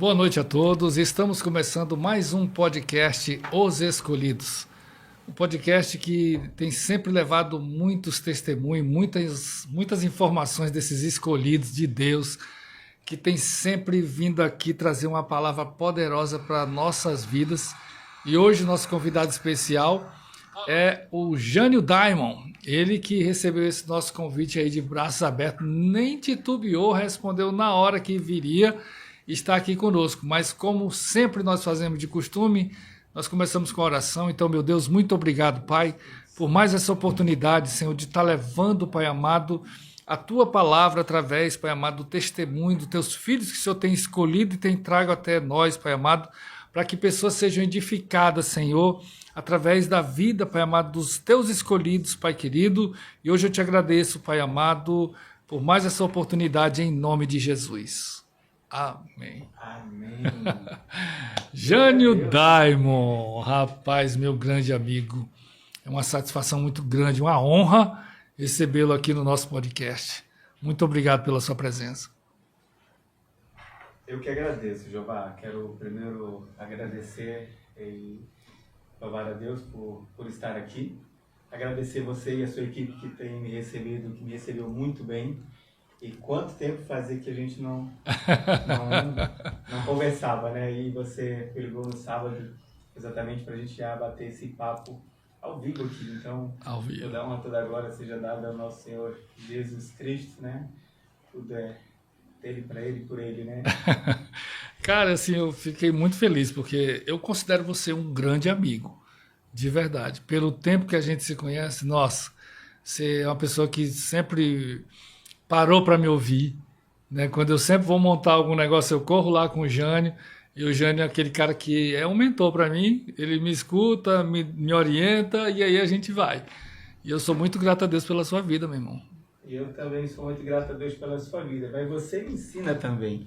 Boa noite a todos. Estamos começando mais um podcast Os Escolhidos. Um podcast que tem sempre levado muitos testemunhos, muitas informações desses escolhidos de Deus, que tem sempre vindo aqui trazer uma palavra poderosa para nossas vidas. E hoje nosso convidado especial é o Jânio Diamond. Ele que recebeu esse nosso convite aí de braços abertos, nem titubeou, respondeu na hora que viria, está aqui conosco. Mas como sempre nós fazemos de costume, nós começamos com a oração. Então, meu Deus, muito obrigado, Pai, por mais essa oportunidade, Senhor, de estar levando, Pai amado, a Tua palavra através, Pai amado, do testemunho dos Teus filhos que o Senhor tem escolhido e tem trago até nós, Pai amado, para que pessoas sejam edificadas, Senhor, através da vida, Pai amado, dos Teus escolhidos, Pai querido. E hoje eu te agradeço, Pai amado, por mais essa oportunidade, em nome de Jesus. Amém. Amém. Jânio Diamond, rapaz, meu grande amigo. É uma satisfação muito grande, uma honra recebê-lo aqui no nosso podcast. Muito obrigado pela sua presença. Eu que agradeço, Jeová. Quero primeiro agradecer e louvar a Deus por estar aqui. Agradecer você e a sua equipe que tem me recebido, que me recebeu muito bem. E quanto tempo fazia que a gente não conversava, né? E você ligou no sábado exatamente para a gente já bater esse papo ao vivo aqui. Então, ao vivo. Toda a honra, toda a glória seja dada ao nosso Senhor Jesus Cristo, né? Tudo é dele, para ele, por ele, né? Cara, assim, eu fiquei muito feliz, porque eu considero você um grande amigo, de verdade. Pelo tempo que a gente se conhece, nossa, você é uma pessoa que sempre parou para me ouvir, né? Quando eu sempre vou montar algum negócio, eu corro lá com o Jânio, e o Jânio é aquele cara que é um mentor para mim, ele me escuta, me orienta, e aí a gente vai. E eu sou muito grato a Deus pela sua vida, meu irmão. E eu também sou muito grato a Deus pela sua vida, mas você me ensina também.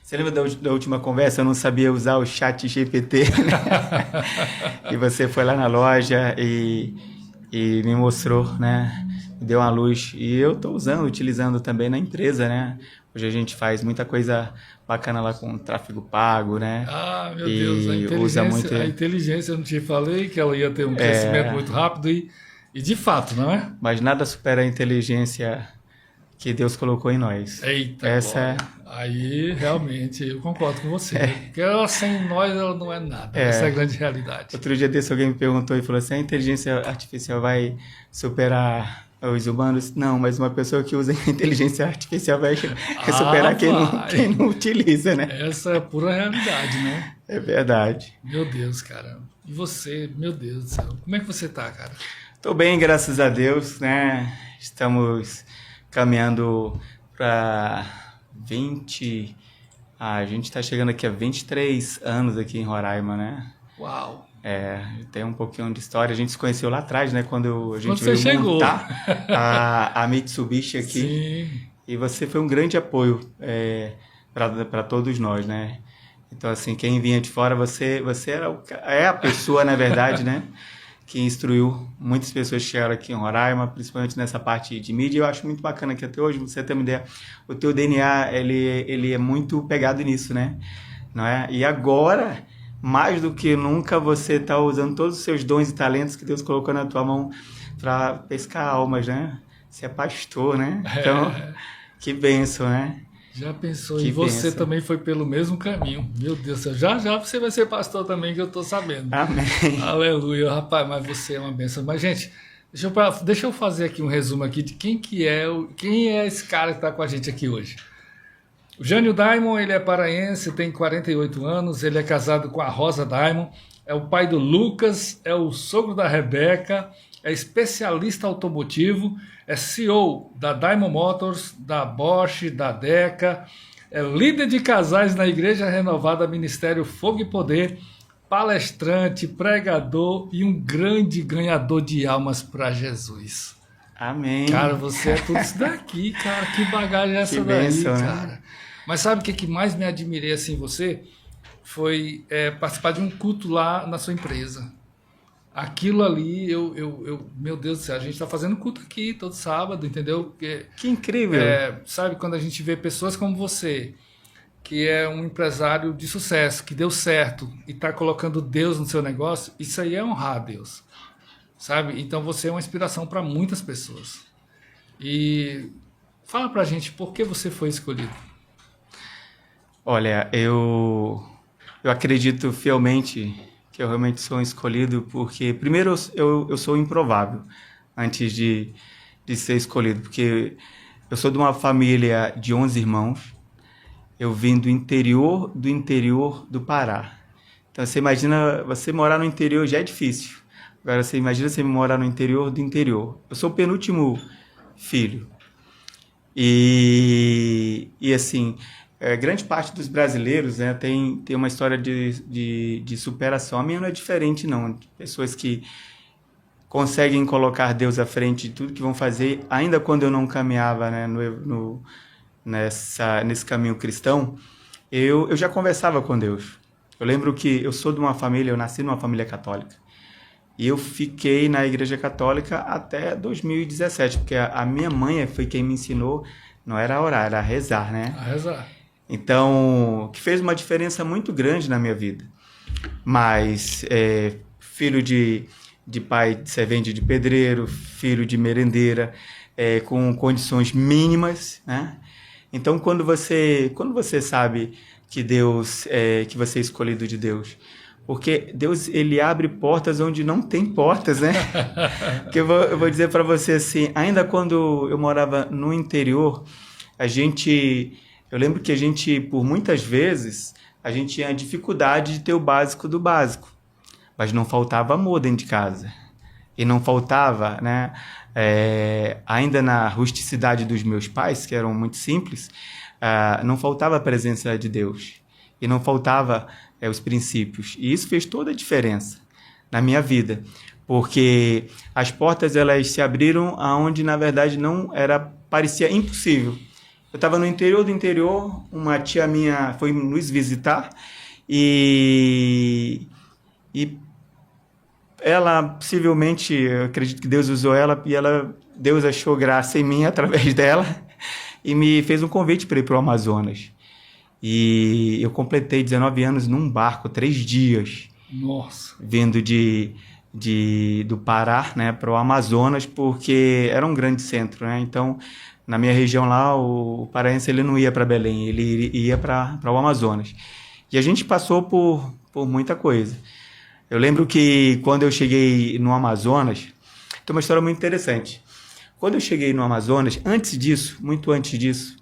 Você lembra da última conversa? Eu não sabia usar o chat GPT, né? E você foi lá na loja e me mostrou, né? Me deu uma luz. E eu estou utilizando também na empresa, né? Hoje a gente faz muita coisa bacana lá com tráfego pago, né? Ah, meu Deus, a inteligência, eu não te falei que ela ia ter um crescimento muito rápido e de fato, não é? Mas nada supera a inteligência que Deus colocou em nós. Eita, essa aí realmente eu concordo com você. Porque ela sem nós ela não é nada. Essa é a grande realidade. Outro dia desse alguém me perguntou e falou assim: a inteligência artificial vai superar os humanos? Não, mas uma pessoa que usa inteligência artificial vai superar quem não utiliza, né? Essa é a pura realidade, né? É verdade. Meu Deus, cara. E você, meu Deus do céu. Como é que você tá, cara? Tô bem, graças a Deus, né? Estamos caminhando para 20... a gente está chegando aqui a 23 anos aqui em Roraima, né? Uau! Tem um pouquinho de história. A gente se conheceu lá atrás, né? Quando a gente veio montar a Mitsubishi aqui. Sim. E você foi um grande apoio para todos nós, né? Então, assim, quem vinha de fora, você é a pessoa, na verdade, né? Que instruiu muitas pessoas que chegaram aqui em Roraima, principalmente nessa parte de mídia. Eu acho muito bacana que até hoje, você tem uma ideia, o teu DNA, ele é muito pegado nisso, né? Não é? E agora, mais do que nunca, você está usando todos os seus dons e talentos que Deus colocou na tua mão para pescar almas, né? Você é pastor, né? Então, que bênção, né? Já pensou, e você também foi pelo mesmo caminho. Meu Deus do céu, já você vai ser pastor também, que eu estou sabendo. Amém. Aleluia, rapaz, mas você é uma bênção. Mas, gente, deixa eu fazer aqui um resumo aqui de quem é esse cara que está com a gente aqui hoje. O Jânio Diamond, ele é paraense, tem 48 anos, ele é casado com a Rosa Diamond, é o pai do Lucas, é o sogro da Rebeca, é especialista automotivo, é CEO da Diamond Motors, da Bosch, da Deca, é líder de casais na Igreja Renovada Ministério Fogo e Poder, palestrante, pregador e um grande ganhador de almas para Jesus. Amém. Cara, você é tudo isso daqui, cara. Que bagagem é essa que bênção, daí, cara? Né? Mas sabe o que mais me admirei assim em você? Foi participar de um culto lá na sua empresa. Aquilo ali, meu Deus do céu, a gente está fazendo culto aqui todo sábado, entendeu? Que incrível! Sabe, quando a gente vê pessoas como você, que é um empresário de sucesso, que deu certo e está colocando Deus no seu negócio, isso aí é honrar a Deus, sabe? Então você é uma inspiração para muitas pessoas. E fala pra gente por que você foi escolhido. Olha, eu acredito fielmente que eu realmente sou um escolhido porque, primeiro, eu sou improvável antes de ser escolhido, porque eu sou de uma família de 11 irmãos, eu vim do interior do Pará. Então, você imagina, você morar no interior já é difícil. Agora, você imagina você morar no interior do interior. Eu sou o penúltimo filho. E assim, grande parte dos brasileiros, né, tem uma história de superação. A minha não é diferente, não. Pessoas que conseguem colocar Deus à frente de tudo que vão fazer, ainda quando eu não caminhava, né, nesse caminho cristão, eu já conversava com Deus. Eu lembro que eu sou de uma família, eu nasci numa família católica. E eu fiquei na igreja católica até 2017, porque a minha mãe foi quem me ensinou, não era a orar, era a rezar, né? A rezar. Então, que fez uma diferença muito grande na minha vida. Mas, filho de pai servente de pedreiro, filho de merendeira, com condições mínimas, né? Então, quando você sabe que Deus, que você é escolhido de Deus, porque Deus, ele abre portas onde não tem portas, né? Que eu vou dizer para você assim, ainda quando eu morava no interior, eu lembro que a gente, por muitas vezes, a gente tinha dificuldade de ter o básico do básico, mas não faltava amor dentro de casa. E não faltava, né? Ainda na rusticidade dos meus pais, que eram muito simples, não faltava a presença de Deus. E não faltava os princípios. E isso fez toda a diferença na minha vida. Porque as portas, elas se abriram aonde, na verdade, parecia impossível. Eu estava no interior do interior, uma tia minha foi nos visitar e ela, possivelmente, eu acredito que Deus usou ela e Deus achou graça em mim através dela e me fez um convite para ir para o Amazonas. E eu completei 19 anos num barco, 3 dias. Nossa. Vindo do Pará, né, para o Amazonas, porque era um grande centro, né? Então, na minha região lá, o paraense ele não ia para Belém, ele ia para o Amazonas. E a gente passou por muita coisa. Eu lembro que quando eu cheguei no Amazonas, tem uma história muito interessante. Quando eu cheguei no Amazonas, muito antes disso,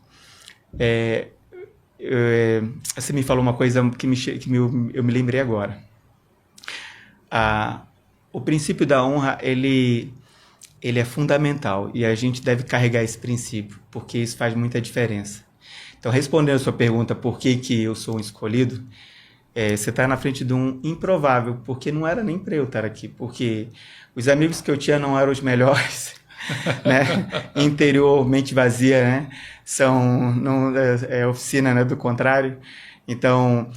você me falou uma coisa que eu me lembrei agora. O princípio da honra, ele é fundamental e a gente deve carregar esse princípio, porque isso faz muita diferença. Então, respondendo a sua pergunta, por que eu sou um escolhido, você está na frente de um improvável, porque não era nem para eu estar aqui, porque os amigos que eu tinha não eram os melhores, né? Interior, mente vazia, né? Oficina, né? Do contrário. Então,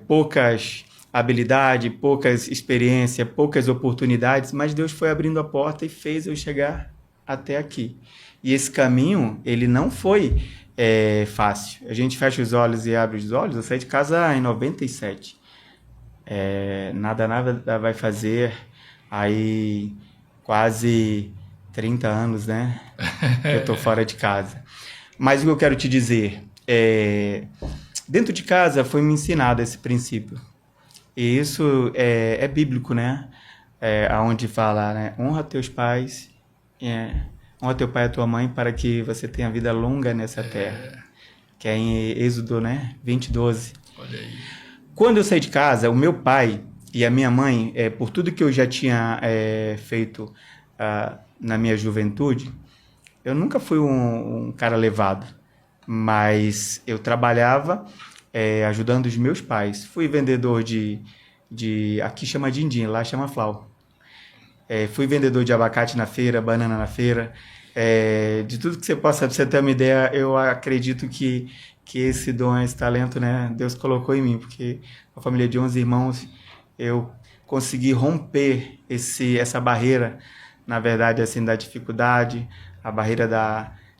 poucas habilidade, poucas experiências, poucas oportunidades, mas Deus foi abrindo a porta e fez eu chegar até aqui. E esse caminho, ele não foi fácil. A gente fecha os olhos e abre os olhos. Eu saí de casa em 97. Nada vai fazer aí quase 30 anos, né? Eu tô fora de casa. Mas o que eu quero te dizer dentro de casa foi me ensinado esse princípio. E isso é bíblico, né? Onde fala, né? Honra teus pais, honra teu pai e tua mãe para que você tenha vida longa nessa terra. Que é em Êxodo, né? 20:12. Olha aí. Quando eu saí de casa, o meu pai e a minha mãe, por tudo que eu já tinha feito na minha juventude, eu nunca fui um cara levado, mas eu trabalhava ajudando os meus pais. Fui vendedor aqui chama din-din, lá chama flau. Fui vendedor de abacate na feira, banana na feira, de tudo que pra você ter uma ideia, eu acredito que esse dom, esse talento, né, Deus colocou em mim, porque uma família de 11 irmãos, eu consegui romper essa barreira, na verdade, assim, da dificuldade, a barreira de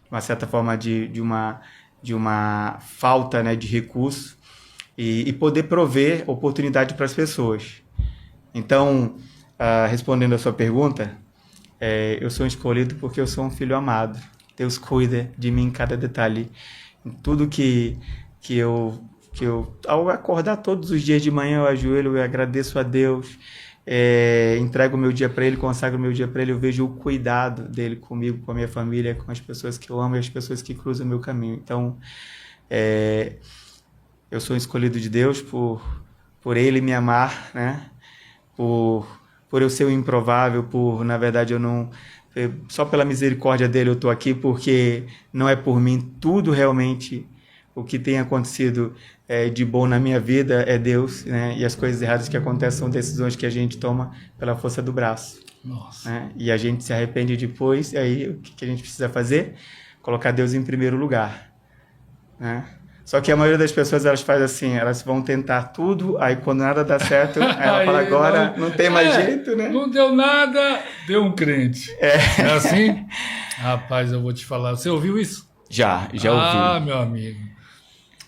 uma certa forma de uma de uma falta, né, de recurso e poder prover oportunidade para as pessoas. Então, respondendo a sua pergunta, eu sou escolhido porque eu sou um filho amado. Deus cuida de mim em cada detalhe. Em tudo que eu, ao acordar todos os dias de manhã, eu ajoelho, eu agradeço a Deus, entrego o meu dia para Ele, consagro o meu dia para Ele, eu vejo o cuidado dEle comigo, com a minha família, com as pessoas que eu amo e as pessoas que cruzam o meu caminho. Então, eu sou escolhido de Deus por Ele me amar, né? Por eu ser o improvável, na verdade, só pela misericórdia dele eu estou aqui, porque não é por mim, tudo realmente, o que tem acontecido de bom na minha vida é Deus, né? E as coisas erradas que acontecem são decisões que a gente toma pela força do braço. Nossa. Né? E a gente se arrepende depois, e aí o que a gente precisa fazer? Colocar Deus em primeiro lugar, né? Só que a maioria das pessoas, elas fazem assim, elas vão tentar tudo, aí quando nada dá certo, ela fala, agora não tem mais jeito, né? Não deu nada, deu um crente. É assim? Rapaz, eu vou te falar. Você ouviu isso? Já ouvi. Ah, meu amigo.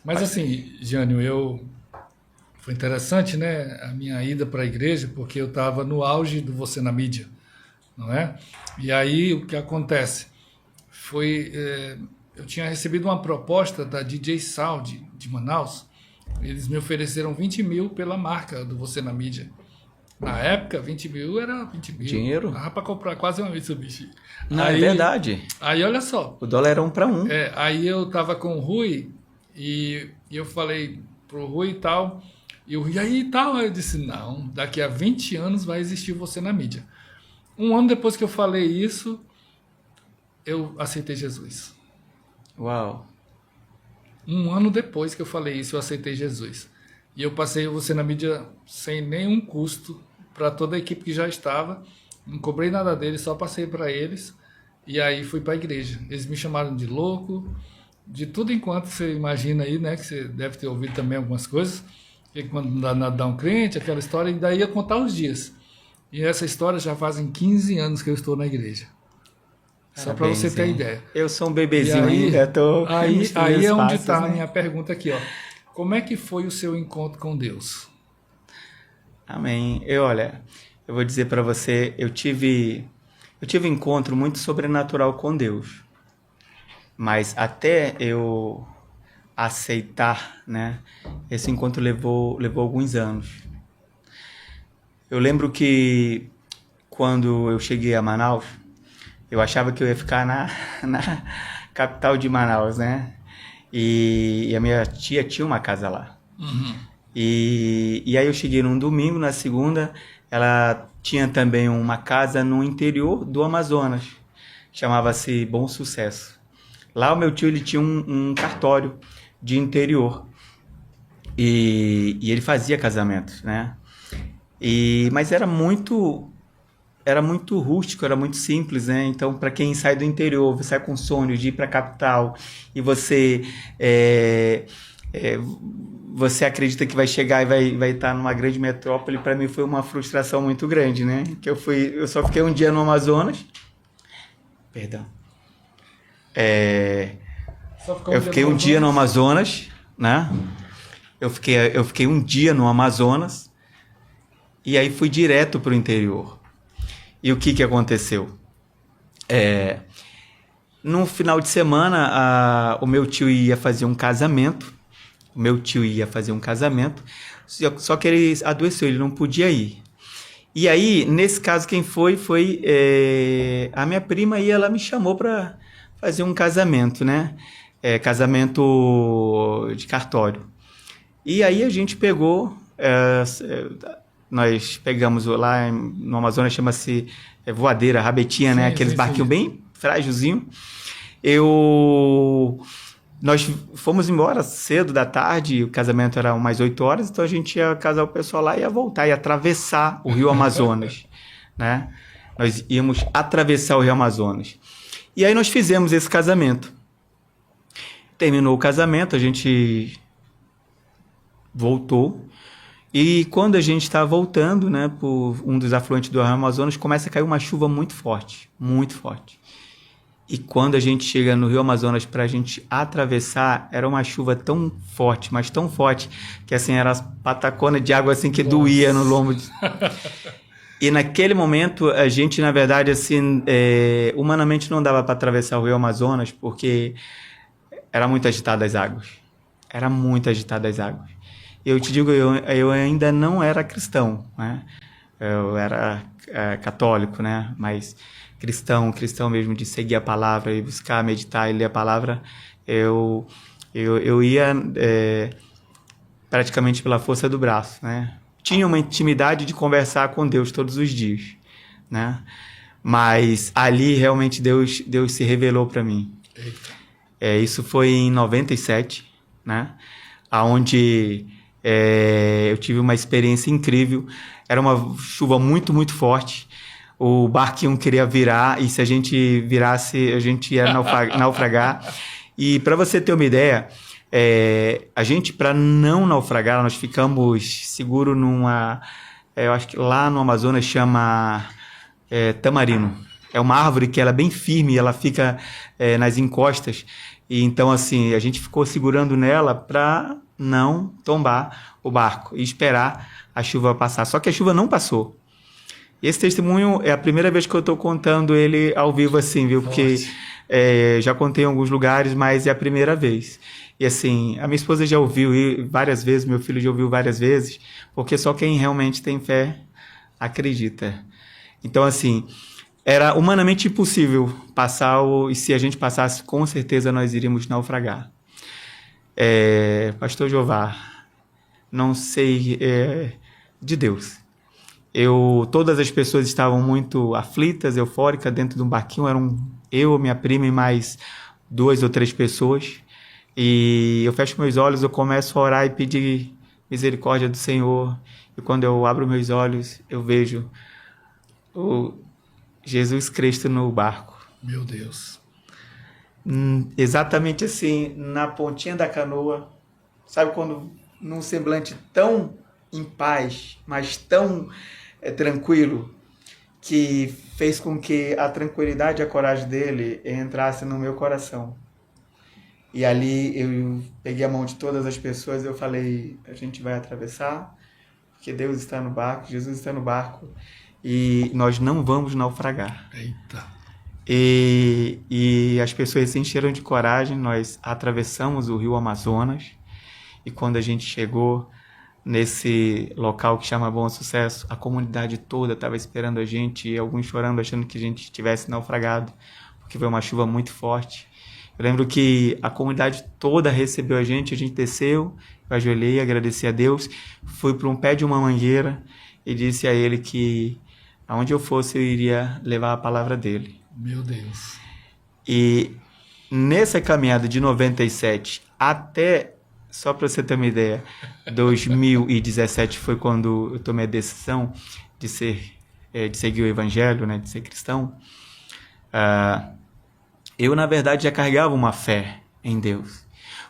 Mas assim, Jânio, foi interessante, né? A minha ida para a igreja, porque eu estava no auge do Você na Mídia, não é? E aí, o que acontece? Eu tinha recebido uma proposta da DJ Sound de Manaus. Eles me ofereceram 20 mil pela marca do Você na Mídia. Na época, 20 mil era 20 mil. Dinheiro? Dava para comprar quase uma Mitsubishi. Não, é verdade. Aí, olha só. O dólar era 1 para 1. Aí eu tava com o Rui e eu falei pro Rui e tal. E o Rui, aí e tal. Aí eu disse, não, daqui a 20 anos vai existir Você na Mídia. Um ano depois que eu falei isso, eu aceitei Jesus. Uau. Um ano depois que eu falei isso, eu aceitei Jesus. E eu passei o Você na Mídia sem nenhum custo para toda a equipe que já estava. Não cobrei nada deles, só passei para eles. E aí fui para a igreja. Eles me chamaram de louco, de tudo enquanto você imagina aí, né? Que você deve ter ouvido também algumas coisas. Que quando dá um crente, aquela história, e daí ia contar os dias. E essa história já fazem 15 anos que eu estou na igreja. Só para você ter ideia. Eu sou um bebezinho ainda, aí é onde está a minha pergunta aqui, ó. Como é que foi o seu encontro com Deus? Amém. Eu vou dizer para você, eu tive um encontro muito sobrenatural com Deus. Mas até eu aceitar, né, esse encontro levou alguns anos. Eu lembro que quando eu cheguei a Manaus, eu achava que eu ia ficar na capital de Manaus, né? E a minha tia tinha uma casa lá. Uhum. E aí eu cheguei num domingo, na segunda, ela tinha também uma casa no interior do Amazonas. Chamava-se Bom Sucesso. Lá o meu tio, ele tinha um cartório de interior. E ele fazia casamentos, né? Mas era muito rústico, era muito simples, né? Então, para quem sai do interior, você sai com sonho de ir para a capital e você acredita que vai chegar e vai estar numa grande metrópole, para mim foi uma frustração muito grande, né? Que eu só fiquei um dia no Amazonas. Perdão. Eu fiquei um dia no Amazonas, né? Eu fiquei um dia no Amazonas e aí fui direto para o interior. E o que aconteceu? No final de semana, o meu tio ia fazer um casamento. Só que ele adoeceu, ele não podia ir. E aí, nesse caso, quem foi a minha prima, e ela me chamou para fazer um casamento, né? Casamento de cartório. E aí a gente pegou... Nós pegamos lá no Amazonas, chama-se voadeira, rabetinha, né? Aqueles barquinhos bem frágilzinho. Nós fomos embora cedo da tarde, o casamento era umas 8 horas, então a gente ia casar o pessoal lá e ia voltar, ia atravessar o Rio Amazonas, né? Nós íamos atravessar o Rio Amazonas. E aí nós fizemos esse casamento. Terminou o casamento, a gente voltou. E quando a gente está voltando, né, por um dos afluentes do Rio Amazonas, começa a cair uma chuva muito forte, muito forte. E quando a gente chega no Rio Amazonas para a gente atravessar, era uma chuva tão forte, mas tão forte, que assim, era as pataconas de água assim que doía no lombo. E naquele momento, a gente, na verdade, assim, humanamente não dava para atravessar o Rio Amazonas, porque era muito agitada as águas. Era muito agitada as águas. Eu te digo, eu ainda não era cristão, né? Eu era católico, né? Mas cristão mesmo, de seguir a palavra e buscar, meditar e ler a palavra, eu ia praticamente pela força do braço, né? Tinha uma intimidade de conversar com Deus todos os dias, né? Mas ali realmente Deus se revelou para mim. Isso foi em 97, né? Onde eu tive uma experiência incrível. Era uma chuva muito, muito forte. O barquinho queria virar e se a gente virasse, a gente ia naufragar. E para você ter uma ideia, a gente, para não naufragar, nós ficamos seguros numa... eu acho que lá no Amazonas chama tamarino. É uma árvore que ela é bem firme, ela fica nas encostas. E então, assim, a gente ficou segurando nela para não tombar o barco e esperar a chuva passar. Só que a chuva não passou. Esse testemunho é a primeira vez que eu estou contando ele ao vivo assim, viu? Porque já contei em alguns lugares, mas é a primeira vez. E assim, a minha esposa já ouviu várias vezes, meu filho já ouviu várias vezes, porque só quem realmente tem fé acredita. Então, assim, era humanamente impossível passar, e se a gente passasse, com certeza nós iríamos naufragar. Pastor Jová, não sei de Deus. Todas as pessoas estavam muito aflitas, eufóricas, dentro de um barquinho. Eram eu, minha prima e mais 2 ou 3 pessoas. E eu fecho meus olhos, eu começo a orar e pedir misericórdia do Senhor. E quando eu abro meus olhos, eu vejo o Jesus Cristo no barco. Meu Deus. Exatamente assim, na pontinha da canoa. Sabe quando num semblante tão em paz, mas tão tranquilo, que fez com que a tranquilidade e a coragem dele entrasse no meu coração. E ali eu peguei a mão de todas as pessoas e eu falei, a gente vai atravessar, porque Deus está no barco, Jesus está no barco, e nós não vamos naufragar. Eita! E as pessoas se encheram de coragem, nós atravessamos o Rio Amazonas, e quando a gente chegou nesse local que chama Bom Sucesso, a comunidade toda estava esperando a gente, e alguns chorando, achando que a gente tivesse naufragado, porque foi uma chuva muito forte. Eu lembro que a comunidade toda recebeu a gente desceu, eu ajoelhei, agradeci a Deus, fui para um pé de uma mangueira e disse a ele que aonde eu fosse eu iria levar a palavra dele. Meu Deus. E nessa caminhada de 97 até, só para você ter uma ideia, 2017 foi quando eu tomei a decisão de seguir o evangelho, né, de ser cristão. Eu, na verdade, já carregava uma fé em Deus.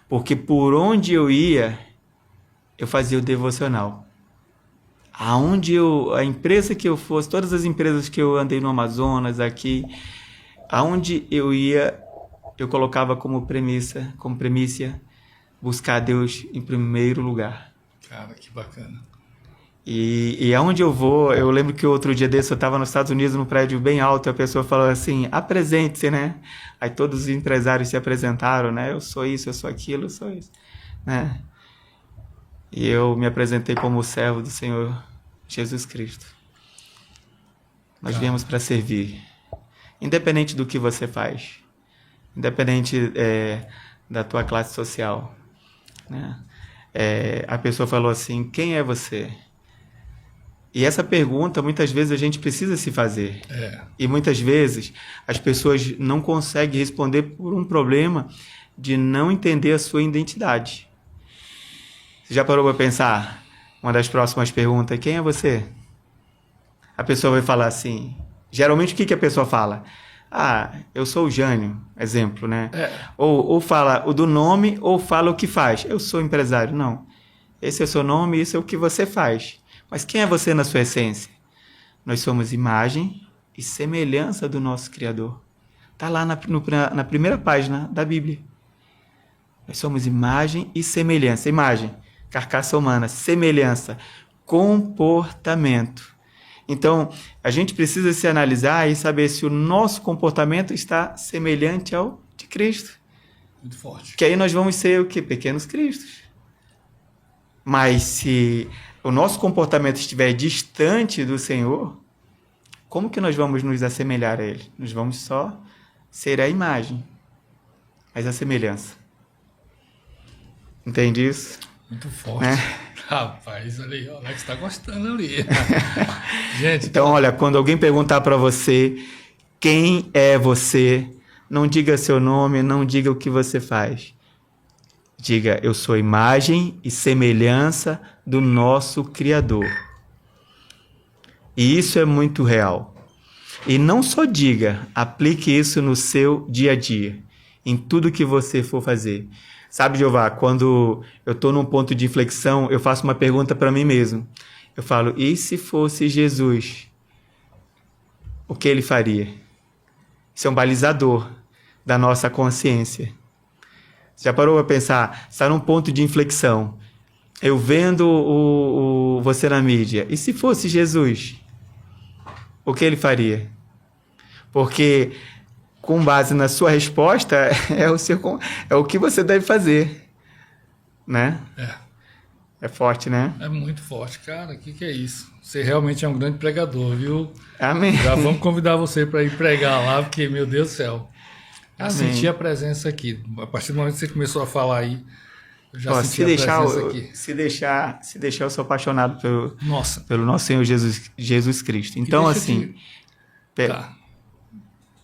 Porque por onde eu ia, eu fazia o devocional. A empresa que eu fosse, todas as empresas que eu andei no Amazonas, aqui, aonde eu ia, eu colocava como premissa buscar Deus em primeiro lugar. Cara, que bacana. E aonde eu vou, eu lembro que outro dia desse eu estava nos Estados Unidos, num prédio bem alto, e a pessoa falou assim, apresente-se, né? Aí todos os empresários se apresentaram, né? Eu sou isso, eu sou aquilo, eu sou isso, né? E eu me apresentei como servo do Senhor Jesus Cristo. Nós viemos para servir, independente do que você faz, independente da tua classe social, né? A pessoa falou assim, quem é você? E essa pergunta, muitas vezes, a gente precisa se fazer. E muitas vezes, as pessoas não conseguem responder por um problema de não entender a sua identidade. Você já parou para pensar? Uma das próximas perguntas, quem é você? A pessoa vai falar assim... Geralmente, o que a pessoa fala? Eu sou o Jânio, exemplo, né? Ou fala o do nome, ou fala o que faz. Eu sou empresário. Não. Esse é o seu nome, isso é o que você faz. Mas quem é você na sua essência? Nós somos imagem e semelhança do nosso Criador. Está lá na primeira página da Bíblia. Nós somos imagem e semelhança. Imagem, carcaça humana. Semelhança, comportamento. Então, a gente precisa se analisar e saber se o nosso comportamento está semelhante ao de Cristo. Muito forte. Que aí nós vamos ser o quê? Pequenos Cristos. Mas se o nosso comportamento estiver distante do Senhor, como que nós vamos nos assemelhar a Ele? Nós vamos só ser a imagem, mas a semelhança. Entende isso? Muito forte. Rapaz, olha aí, o Alex está gostando ali. Gente, então, olha, quando alguém perguntar para você quem é você, não diga seu nome, não diga o que você faz. Diga, eu sou imagem e semelhança do nosso Criador. E isso é muito real. E não só diga, aplique isso no seu dia a dia, em tudo que você for fazer. Sabe, Jeová, quando eu estou num ponto de inflexão, eu faço uma pergunta para mim mesmo. Eu falo, e se fosse Jesus? O que ele faria? Isso é um balizador da nossa consciência. Já parou para pensar? Está num ponto de inflexão. Eu vendo você na mídia. E se fosse Jesus? O que ele faria? Porque, com base na sua resposta, é o que você deve fazer. Né? É forte, né? É muito forte. Cara, o que é isso? Você realmente é um grande pregador, viu? Amém. Já vamos convidar você para ir pregar lá, porque, meu Deus do céu, eu senti a presença aqui. A partir do momento que você começou a falar aí, eu já senti a presença aqui. Se deixar, eu sou apaixonado pelo nosso Senhor Jesus Cristo. Então, assim... Tá.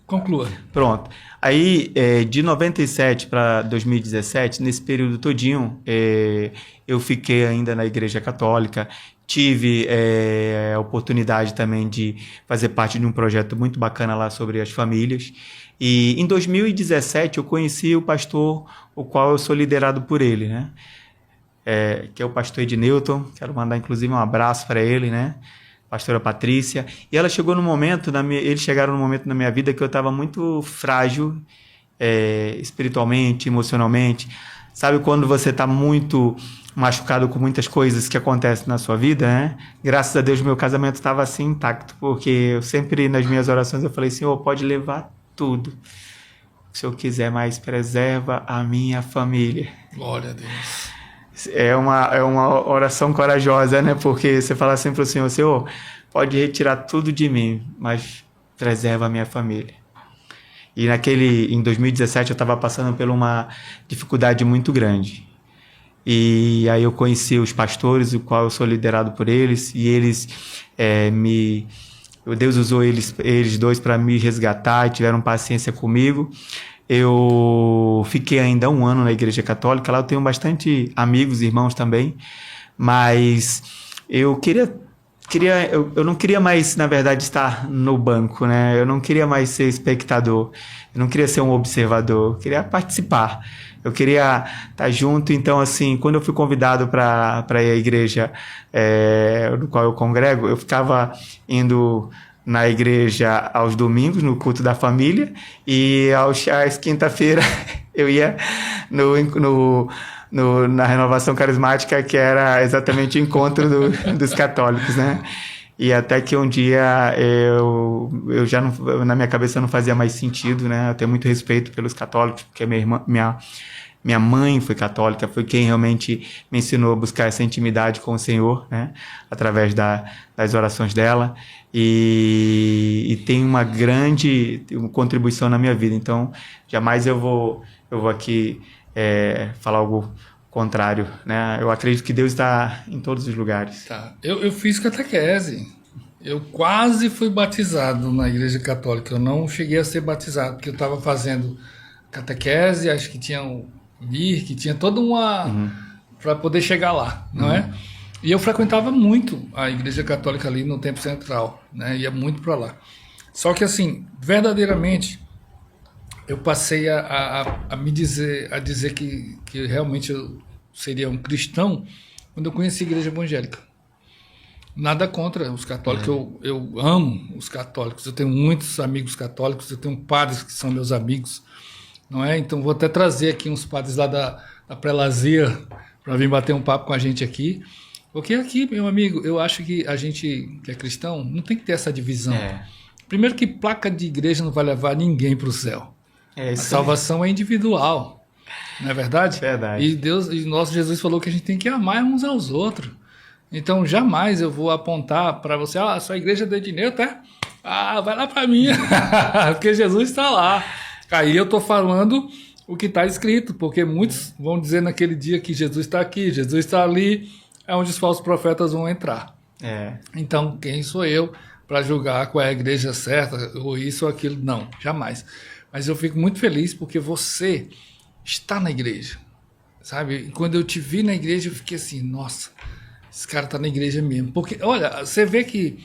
Conclua. Pronto. Aí, de 97 para 2017, nesse período todinho, eu fiquei ainda na Igreja Católica. Tive a oportunidade também de fazer parte de um projeto muito bacana lá sobre as famílias. E em 2017 eu conheci o pastor, o qual eu sou liderado por ele, né? Que é o pastor Ednilton. Quero mandar inclusive um abraço para ele, né? Pastora Patrícia. E ela chegou no momento, eles chegaram no momento na minha vida que eu estava muito frágil, espiritualmente, emocionalmente. Sabe quando você está muito machucado com muitas coisas que acontecem na sua vida, né? Graças a Deus meu casamento estava assim intacto, porque eu sempre nas minhas orações eu falei, Senhor, pode levar tudo. Se eu quiser, mais preserva a minha família. Glória a Deus. É uma oração corajosa, né? Porque você fala sempre para o Senhor, pode retirar tudo de mim, mas preserva a minha família. E em 2017 eu estava passando por uma dificuldade muito grande. E aí eu conheci os pastores, o qual eu sou liderado por eles, e eles Deus usou eles dois para me resgatar e tiveram paciência comigo. Eu fiquei ainda 1 ano na Igreja Católica, lá eu tenho bastante amigos, irmãos também, mas eu eu não queria mais, na verdade, estar no banco, né? Eu não queria mais ser espectador, eu não queria ser um observador, eu queria participar, eu queria estar junto. Então, assim, quando eu fui convidado para ir à igreja no qual eu congrego, eu ficava indo na igreja aos domingos, no culto da família, e às quinta-feira eu ia na renovação carismática, que era exatamente o encontro dos católicos, né? E até que um dia eu já não, na minha cabeça não fazia mais sentido, né? Eu tenho muito respeito pelos católicos, porque minha mãe foi católica, foi quem realmente me ensinou a buscar essa intimidade com o Senhor, né? Através das orações dela, e tem uma grande contribuição na minha vida. Então, jamais eu vou aqui falar algo contrário, né? Eu acredito que Deus está em todos os lugares. Tá. Eu fiz catequese. Eu quase fui batizado na Igreja Católica. Eu não cheguei a ser batizado, porque eu estava fazendo catequese, acho que tinha que tinha toda uma... para poder chegar lá, não é? E eu frequentava muito a Igreja Católica ali no Tempo Central, né? Ia muito para lá. Só que, assim, verdadeiramente, eu passei a dizer que realmente eu seria um cristão quando eu conheci a Igreja Evangélica. Nada contra os católicos, eu amo os católicos, eu tenho muitos amigos católicos, eu tenho padres que são meus amigos, não é? Então vou até trazer aqui uns padres lá da prelazia para vir bater um papo com a gente aqui, porque aqui, meu amigo, eu acho que a gente que é cristão não tem que ter essa divisão. Primeiro que placa de igreja não vai levar ninguém para o céu. A salvação é individual, não é verdade? Verdade. E nosso Jesus falou que a gente tem que amar uns aos outros. Então, jamais eu vou apontar para você, a sua igreja é do Edneu, tá? Vai lá para mim, porque Jesus está lá. Aí eu estou falando o que está escrito, porque muitos vão dizer naquele dia que Jesus está aqui, Jesus está ali, é onde os falsos profetas vão entrar. Então, quem sou eu para julgar qual é a igreja certa, ou isso ou aquilo? Não, jamais. Mas eu fico muito feliz porque você está na igreja, sabe? E quando eu te vi na igreja, eu fiquei assim, nossa, esse cara está na igreja mesmo. Porque, olha, você vê que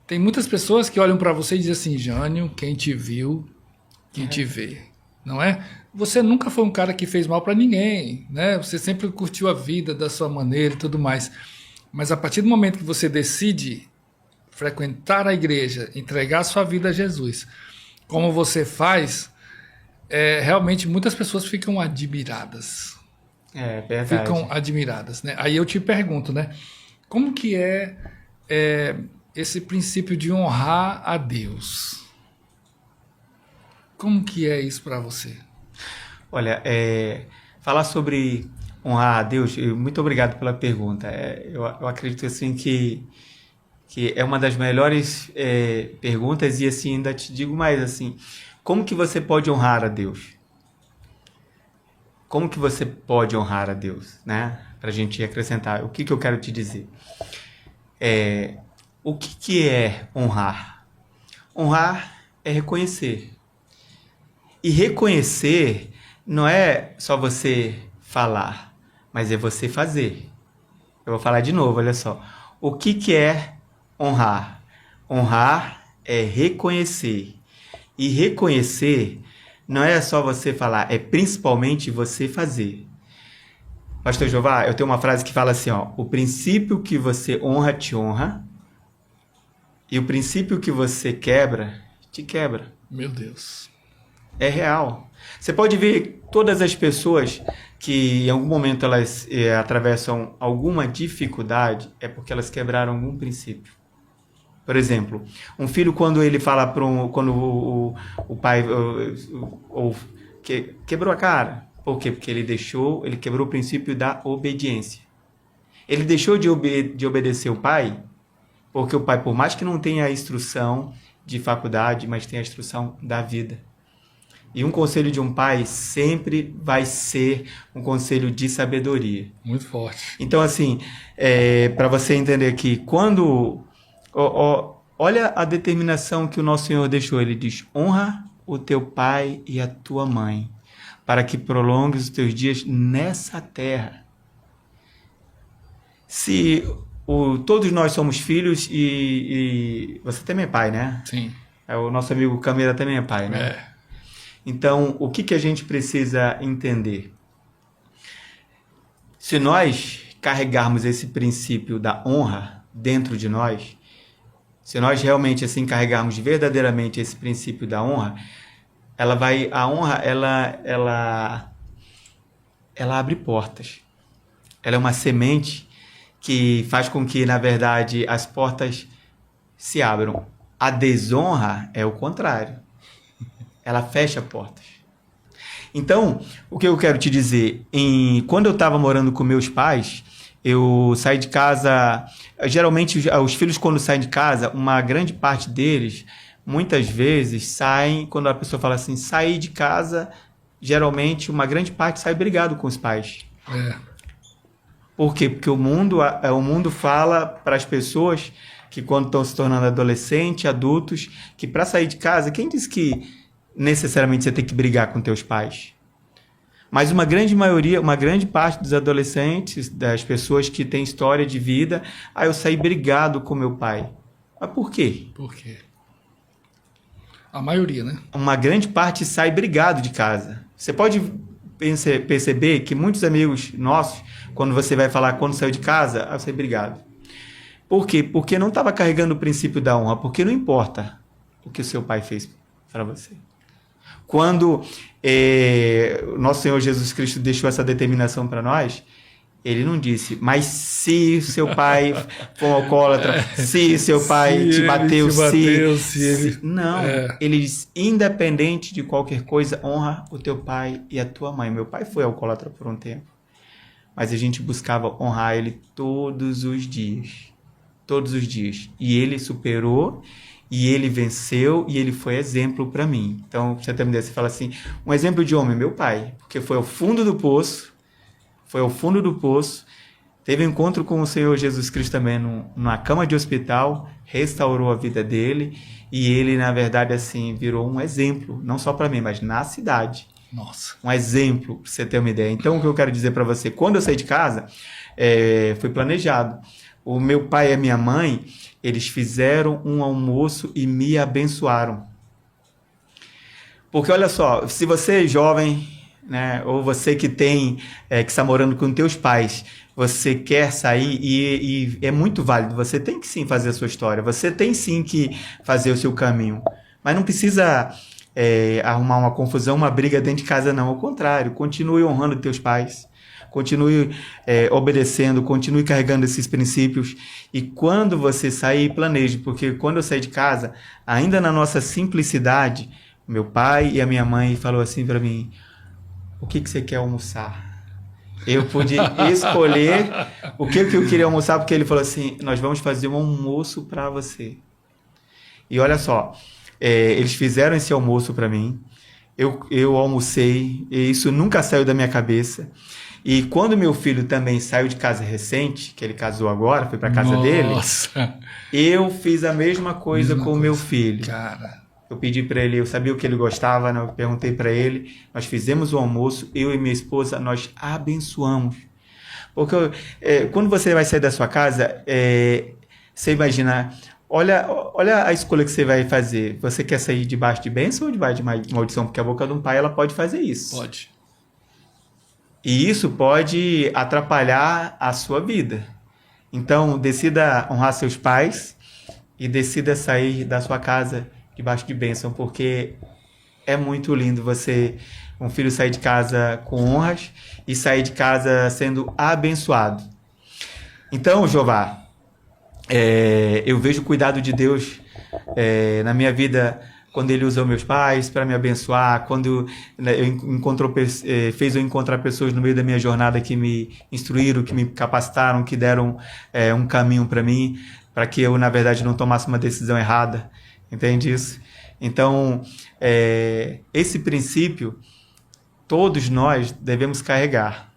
tem muitas pessoas que olham para você e dizem assim, Jânio, quem te viu, quem te vê, não é? Você nunca foi um cara que fez mal para ninguém, né? Você sempre curtiu a vida da sua maneira e tudo mais. Mas a partir do momento que você decide frequentar a igreja, entregar a sua vida a Jesus, como você faz, realmente muitas pessoas ficam admiradas. Verdade. Ficam admiradas, né? Aí eu te pergunto, né? Como que é esse princípio de honrar a Deus? Como que é isso para você? Olha, falar sobre honrar a Deus, muito obrigado pela pergunta. Eu acredito assim que é uma das melhores perguntas e assim ainda te digo mais assim, como que você pode honrar a Deus? Como que você pode honrar a Deus, né? Para a gente acrescentar, o que eu quero te dizer? O que é honrar? Honrar é reconhecer. E reconhecer não é só você falar, mas é você fazer. Eu vou falar de novo, olha só. O que é honrar? Honrar é reconhecer. E reconhecer não é só você falar, é principalmente você fazer. Pastor Jeová, eu tenho uma frase que fala assim, ó, o princípio que você honra, te honra, e o princípio que você quebra, te quebra. Meu Deus. É real. Você pode ver todas as pessoas que em algum momento elas atravessam alguma dificuldade, é porque elas quebraram algum princípio. Por exemplo, um filho quando ele fala quando o pai quebrou a cara. Por quê? Porque ele quebrou o princípio da obediência. Ele deixou de obedecer o pai, porque o pai, por mais que não tenha a instrução de faculdade, mas tem a instrução da vida. E um conselho de um pai sempre vai ser um conselho de sabedoria. Muito forte. Então, assim, para você entender que quando... olha a determinação que o nosso Senhor deixou. Ele diz, honra o teu pai e a tua mãe, para que prolongues os teus dias nessa terra. Se todos nós somos filhos e você também é pai, né? Sim. O nosso amigo Câmara também é pai, né? Então, o que a gente precisa entender? Se nós carregarmos esse princípio da honra dentro de nós, se nós realmente assim carregarmos verdadeiramente esse princípio da honra, a honra ela abre portas. Ela é uma semente que faz com que, na verdade, as portas se abram. A desonra é o contrário. Ela fecha portas. Então, o que eu quero te dizer, quando eu estava morando com meus pais, eu saí de casa, geralmente os filhos quando saem de casa, uma grande parte deles, muitas vezes saem, quando a pessoa fala assim, sair de casa, geralmente uma grande parte sai brigado com os pais. Por quê? Porque o mundo fala para as pessoas que quando estão se tornando adolescentes, adultos, que para sair de casa, quem disse que necessariamente você tem que brigar com teus pais? Mas uma grande parte dos adolescentes, das pessoas que têm história de vida, eu saí brigado com meu pai. Mas por quê? Por quê? A maioria, né? Uma grande parte sai brigado de casa. Você pode perceber que muitos amigos nossos, quando você vai falar quando saiu de casa, eu saí brigado. Por quê? Porque não estava carregando o princípio da honra, porque não importa o que o seu pai fez para você. Quando nosso Senhor Jesus Cristo deixou essa determinação para nós, ele não disse, mas se seu pai for um alcoólatra, se seu pai te bateu, Não, ele diz, independente de qualquer coisa, honra o teu pai e a tua mãe. Meu pai foi alcoólatra por um tempo, mas a gente buscava honrar ele todos os dias. Todos os dias. E ele superou, e ele venceu, e ele foi exemplo para mim. Então, você tem uma ideia, você fala assim, um exemplo de homem, meu pai, porque foi ao fundo do poço, teve um encontro com o Senhor Jesus Cristo também numa cama de hospital, restaurou a vida dele, e ele, na verdade, assim, virou um exemplo, não só para mim, mas na cidade. Nossa. Um exemplo, para você ter uma ideia. Então, o que eu quero dizer para você, quando eu saí de casa, foi planejado. O meu pai e a minha mãe, eles fizeram um almoço e me abençoaram. Porque, olha só, se você é jovem, né, ou você que que está morando com teus pais, você quer sair e é muito válido, você tem que sim fazer a sua história, você tem sim que fazer o seu caminho, mas não precisa arrumar uma confusão, uma briga dentro de casa não, ao contrário, continue honrando teus pais, continue obedecendo, continue carregando esses princípios, e quando você sair, planeje, porque quando eu saí de casa, ainda na nossa simplicidade, meu pai e a minha mãe falou assim para mim, o que você quer almoçar? Eu pude escolher o que eu queria almoçar, porque ele falou assim, nós vamos fazer um almoço para você. E olha só, eles fizeram esse almoço para mim, eu almocei, e isso nunca saiu da minha cabeça. E quando meu filho também saiu de casa recente, que ele casou agora, foi para casa dele, eu fiz a mesma coisa com o meu filho. Cara. Eu pedi para ele, eu sabia o que ele gostava, né? Eu perguntei para ele, nós fizemos o almoço, eu e minha esposa, nós abençoamos. Porque quando você vai sair da sua casa, você imagina, olha a escolha que você vai fazer. Você quer sair debaixo de bênção ou debaixo de maldição? Porque a boca de um pai, ela pode fazer isso. Pode. E isso pode atrapalhar a sua vida. Então, decida honrar seus pais e decida sair da sua casa debaixo de bênção, porque é muito lindo um filho sair de casa com honras e sair de casa sendo abençoado. Então, Jeová, eu vejo o cuidado de Deus na minha vida quando Ele usou meus pais para me abençoar, quando fez eu encontrar pessoas no meio da minha jornada que me instruíram, que me capacitaram, que deram um caminho para mim, para que eu, na verdade, não tomasse uma decisão errada. Entende isso? Então, esse princípio, todos nós devemos carregar.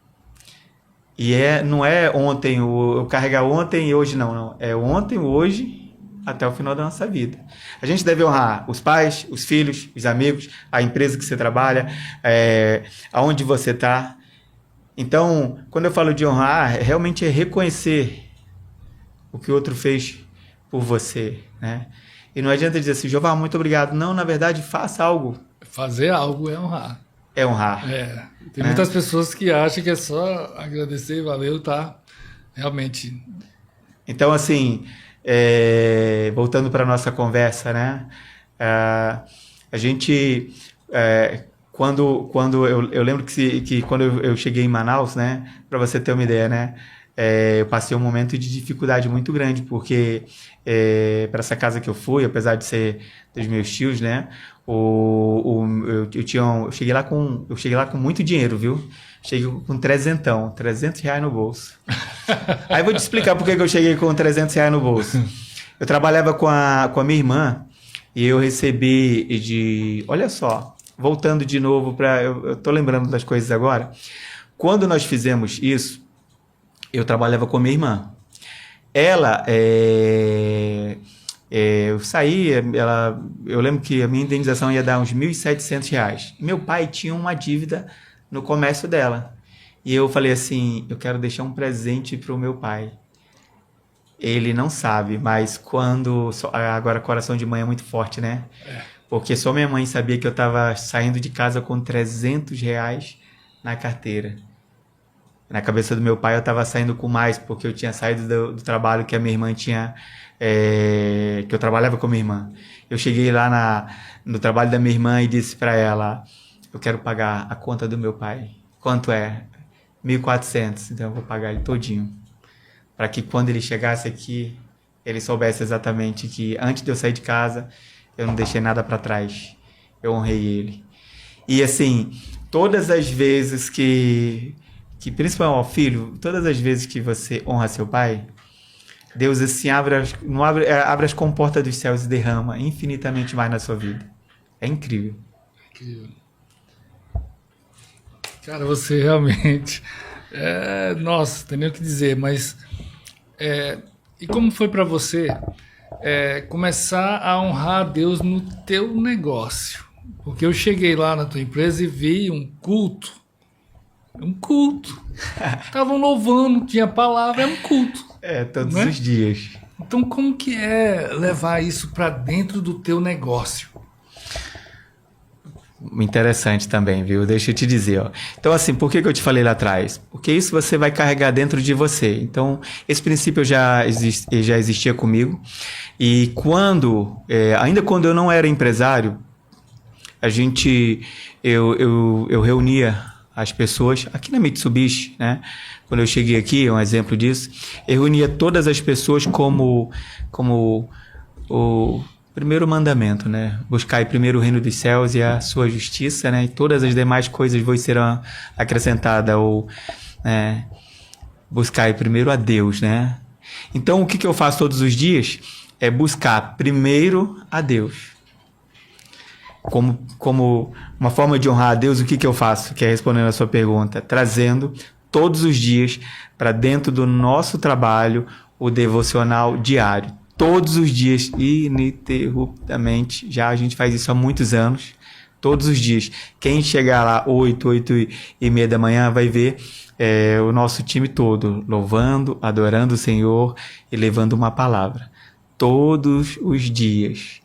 E não é ontem, eu carregar ontem e hoje não. É ontem, hoje, até o final da nossa vida. A gente deve honrar os pais, os filhos, os amigos, a empresa que você trabalha, aonde você está. Então, quando eu falo de honrar, realmente é reconhecer o que o outro fez por você, né? E não adianta dizer assim, Jeová, muito obrigado. Não, na verdade, faça algo. Fazer algo é honrar. É honrar. Tem muitas pessoas que acham que é só agradecer e valeu, tá? Realmente. Então, assim, voltando para a nossa conversa, né? A gente, quando eu lembro que quando eu cheguei em Manaus, né? Para você ter uma ideia, né? Eu passei um momento de dificuldade muito grande, porque para essa casa que eu fui, apesar de ser dos meus tios, né? Eu cheguei lá com muito dinheiro, viu? Cheguei com R$300 no bolso. Aí eu vou te explicar por que eu cheguei com R$300 no bolso. Eu trabalhava com a minha irmã e eu recebi olha só, voltando de novo eu tô lembrando das coisas agora. Quando nós fizemos isso, eu trabalhava com a minha irmã. Ela, eu saí, eu lembro que a minha indenização ia dar uns R$1.700. Meu pai tinha uma dívida no comércio dela. E eu falei assim, eu quero deixar um presente para o meu pai. Ele não sabe, mas agora coração de mãe é muito forte, né? Porque só minha mãe sabia que eu estava saindo de casa com R$300 na carteira. Na cabeça do meu pai eu estava saindo com mais, porque eu tinha saído do trabalho que a minha irmã tinha, que eu trabalhava com a minha irmã. Eu cheguei lá no trabalho da minha irmã e disse para ela, eu quero pagar a conta do meu pai. Quanto é? 1.400, então eu vou pagar ele todinho. Para que quando ele chegasse aqui, ele soubesse exatamente que antes de eu sair de casa, eu não deixei nada para trás. Eu honrei ele. E assim, todas as vezes que principalmente ao filho, todas as vezes que você honra seu pai, Deus assim abre as comportas dos céus e derrama infinitamente mais na sua vida. É incrível. Incrível. Cara, você realmente... nossa, tem nem o que dizer, mas... e como foi para você começar a honrar a Deus no teu negócio? Porque eu cheguei lá na tua empresa e vi um culto. Estavam louvando, tinha palavra, é um culto. Todos os dias. Então, como que é levar isso para dentro do teu negócio? Interessante também, viu? Deixa eu te dizer, ó. Então, assim, por que eu te falei lá atrás? Porque isso você vai carregar dentro de você. Então, esse princípio já existia comigo. E ainda quando eu não era empresário, eu reunia as pessoas, aqui na Mitsubishi, né? Quando eu cheguei aqui, é um exemplo disso, eu reunia todas as pessoas como o primeiro mandamento, né? Buscai primeiro o reino dos céus e a sua justiça, né? E todas as demais coisas vos serão acrescentadas, ou buscai primeiro a Deus, né? Então, o que eu faço todos os dias é buscar primeiro a Deus. Como uma forma de honrar a Deus, o que eu faço? Que é respondendo a sua pergunta, trazendo todos os dias para dentro do nosso trabalho o devocional diário. Todos os dias, ininterruptamente. Já a gente faz isso há muitos anos. Todos os dias. Quem chegar lá 8h30 da manhã vai ver o nosso time todo louvando, adorando o Senhor e levando uma palavra. Todos os dias.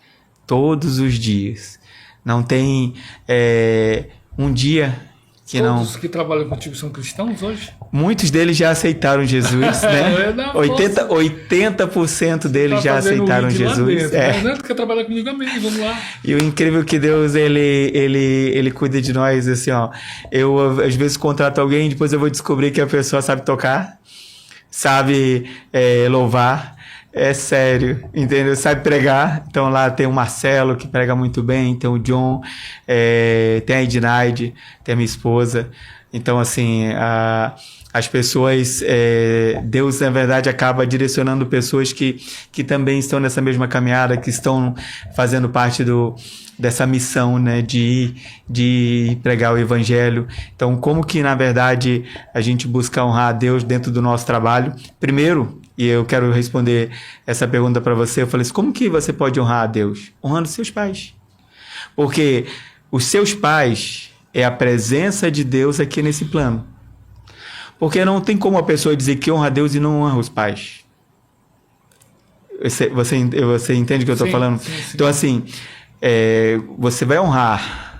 Todos os dias. Não tem um dia que Todos não... Todos que trabalham contigo são cristãos hoje? Muitos deles já aceitaram Jesus, né? 80% deles já aceitaram Jesus. Não quer trabalhar comigo, amém, vamos lá. E o incrível é que Deus, ele cuida de nós, assim, ó. Eu, às vezes, contrato alguém, depois eu vou descobrir que a pessoa sabe tocar, sabe louvar. É sério, entendeu? Sabe pregar. Então lá tem o Marcelo, que prega muito bem, tem o John, tem a Ednaide, tem a minha esposa. Então, assim, as pessoas, Deus, na verdade, acaba direcionando pessoas que também estão nessa mesma caminhada, que estão fazendo parte dessa missão, né, de pregar o Evangelho. Então, como que, na verdade, a gente busca honrar a Deus dentro do nosso trabalho? Primeiro, e eu quero responder essa pergunta para você, eu falei assim, como que você pode honrar a Deus? Honrando seus pais. Porque os seus pais é a presença de Deus aqui nesse plano. Porque não tem como a pessoa dizer que honra a Deus e não honra os pais. Você entende o que eu estou falando? Sim. Então, assim, você vai honrar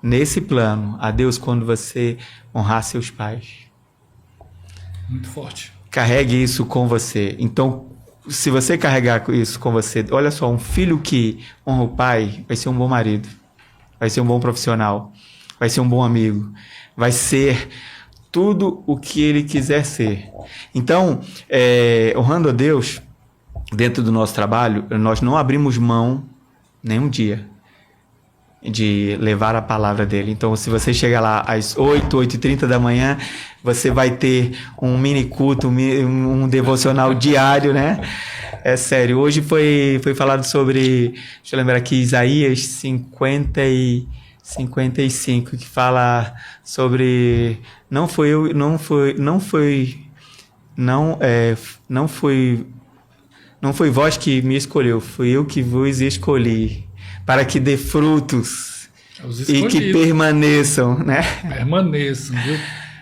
nesse plano a Deus quando você honrar seus pais. Muito forte. Carregue isso com você. Então, se você carregar isso com você, olha só, um filho que honra o pai vai ser um bom marido, vai ser um bom profissional, vai ser um bom amigo, vai ser tudo o que ele quiser ser. Então, honrando a Deus, dentro do nosso trabalho, nós não abrimos mão nenhum dia de levar a palavra dele. Então, se você chegar lá às 8h30 da manhã, você vai ter um mini culto, um devocional diário, né? É sério. Hoje foi falado sobre, deixa eu lembrar aqui, Isaías 55, que fala sobre não foi vós que me escolheu, fui eu que vos escolhi, para que dê frutos e que permaneçam, né? Permaneçam, viu?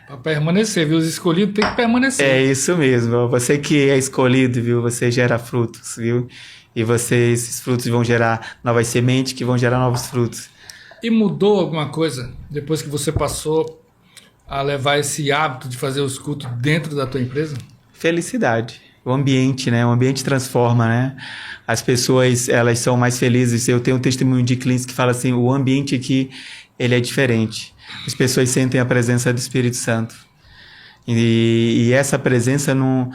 Para permanecer, viu? Os escolhidos têm que permanecer. É isso mesmo. Você que é escolhido, viu? Você gera frutos, viu? E esses frutos vão gerar novas sementes que vão gerar novos frutos. E mudou alguma coisa depois que você passou a levar esse hábito de fazer os cultos dentro da tua empresa? Felicidade. O ambiente, né? O ambiente transforma, né? As pessoas, elas são mais felizes. Eu tenho um testemunho de clientes que fala assim, o ambiente aqui, ele é diferente. As pessoas sentem a presença do Espírito Santo. E essa presença não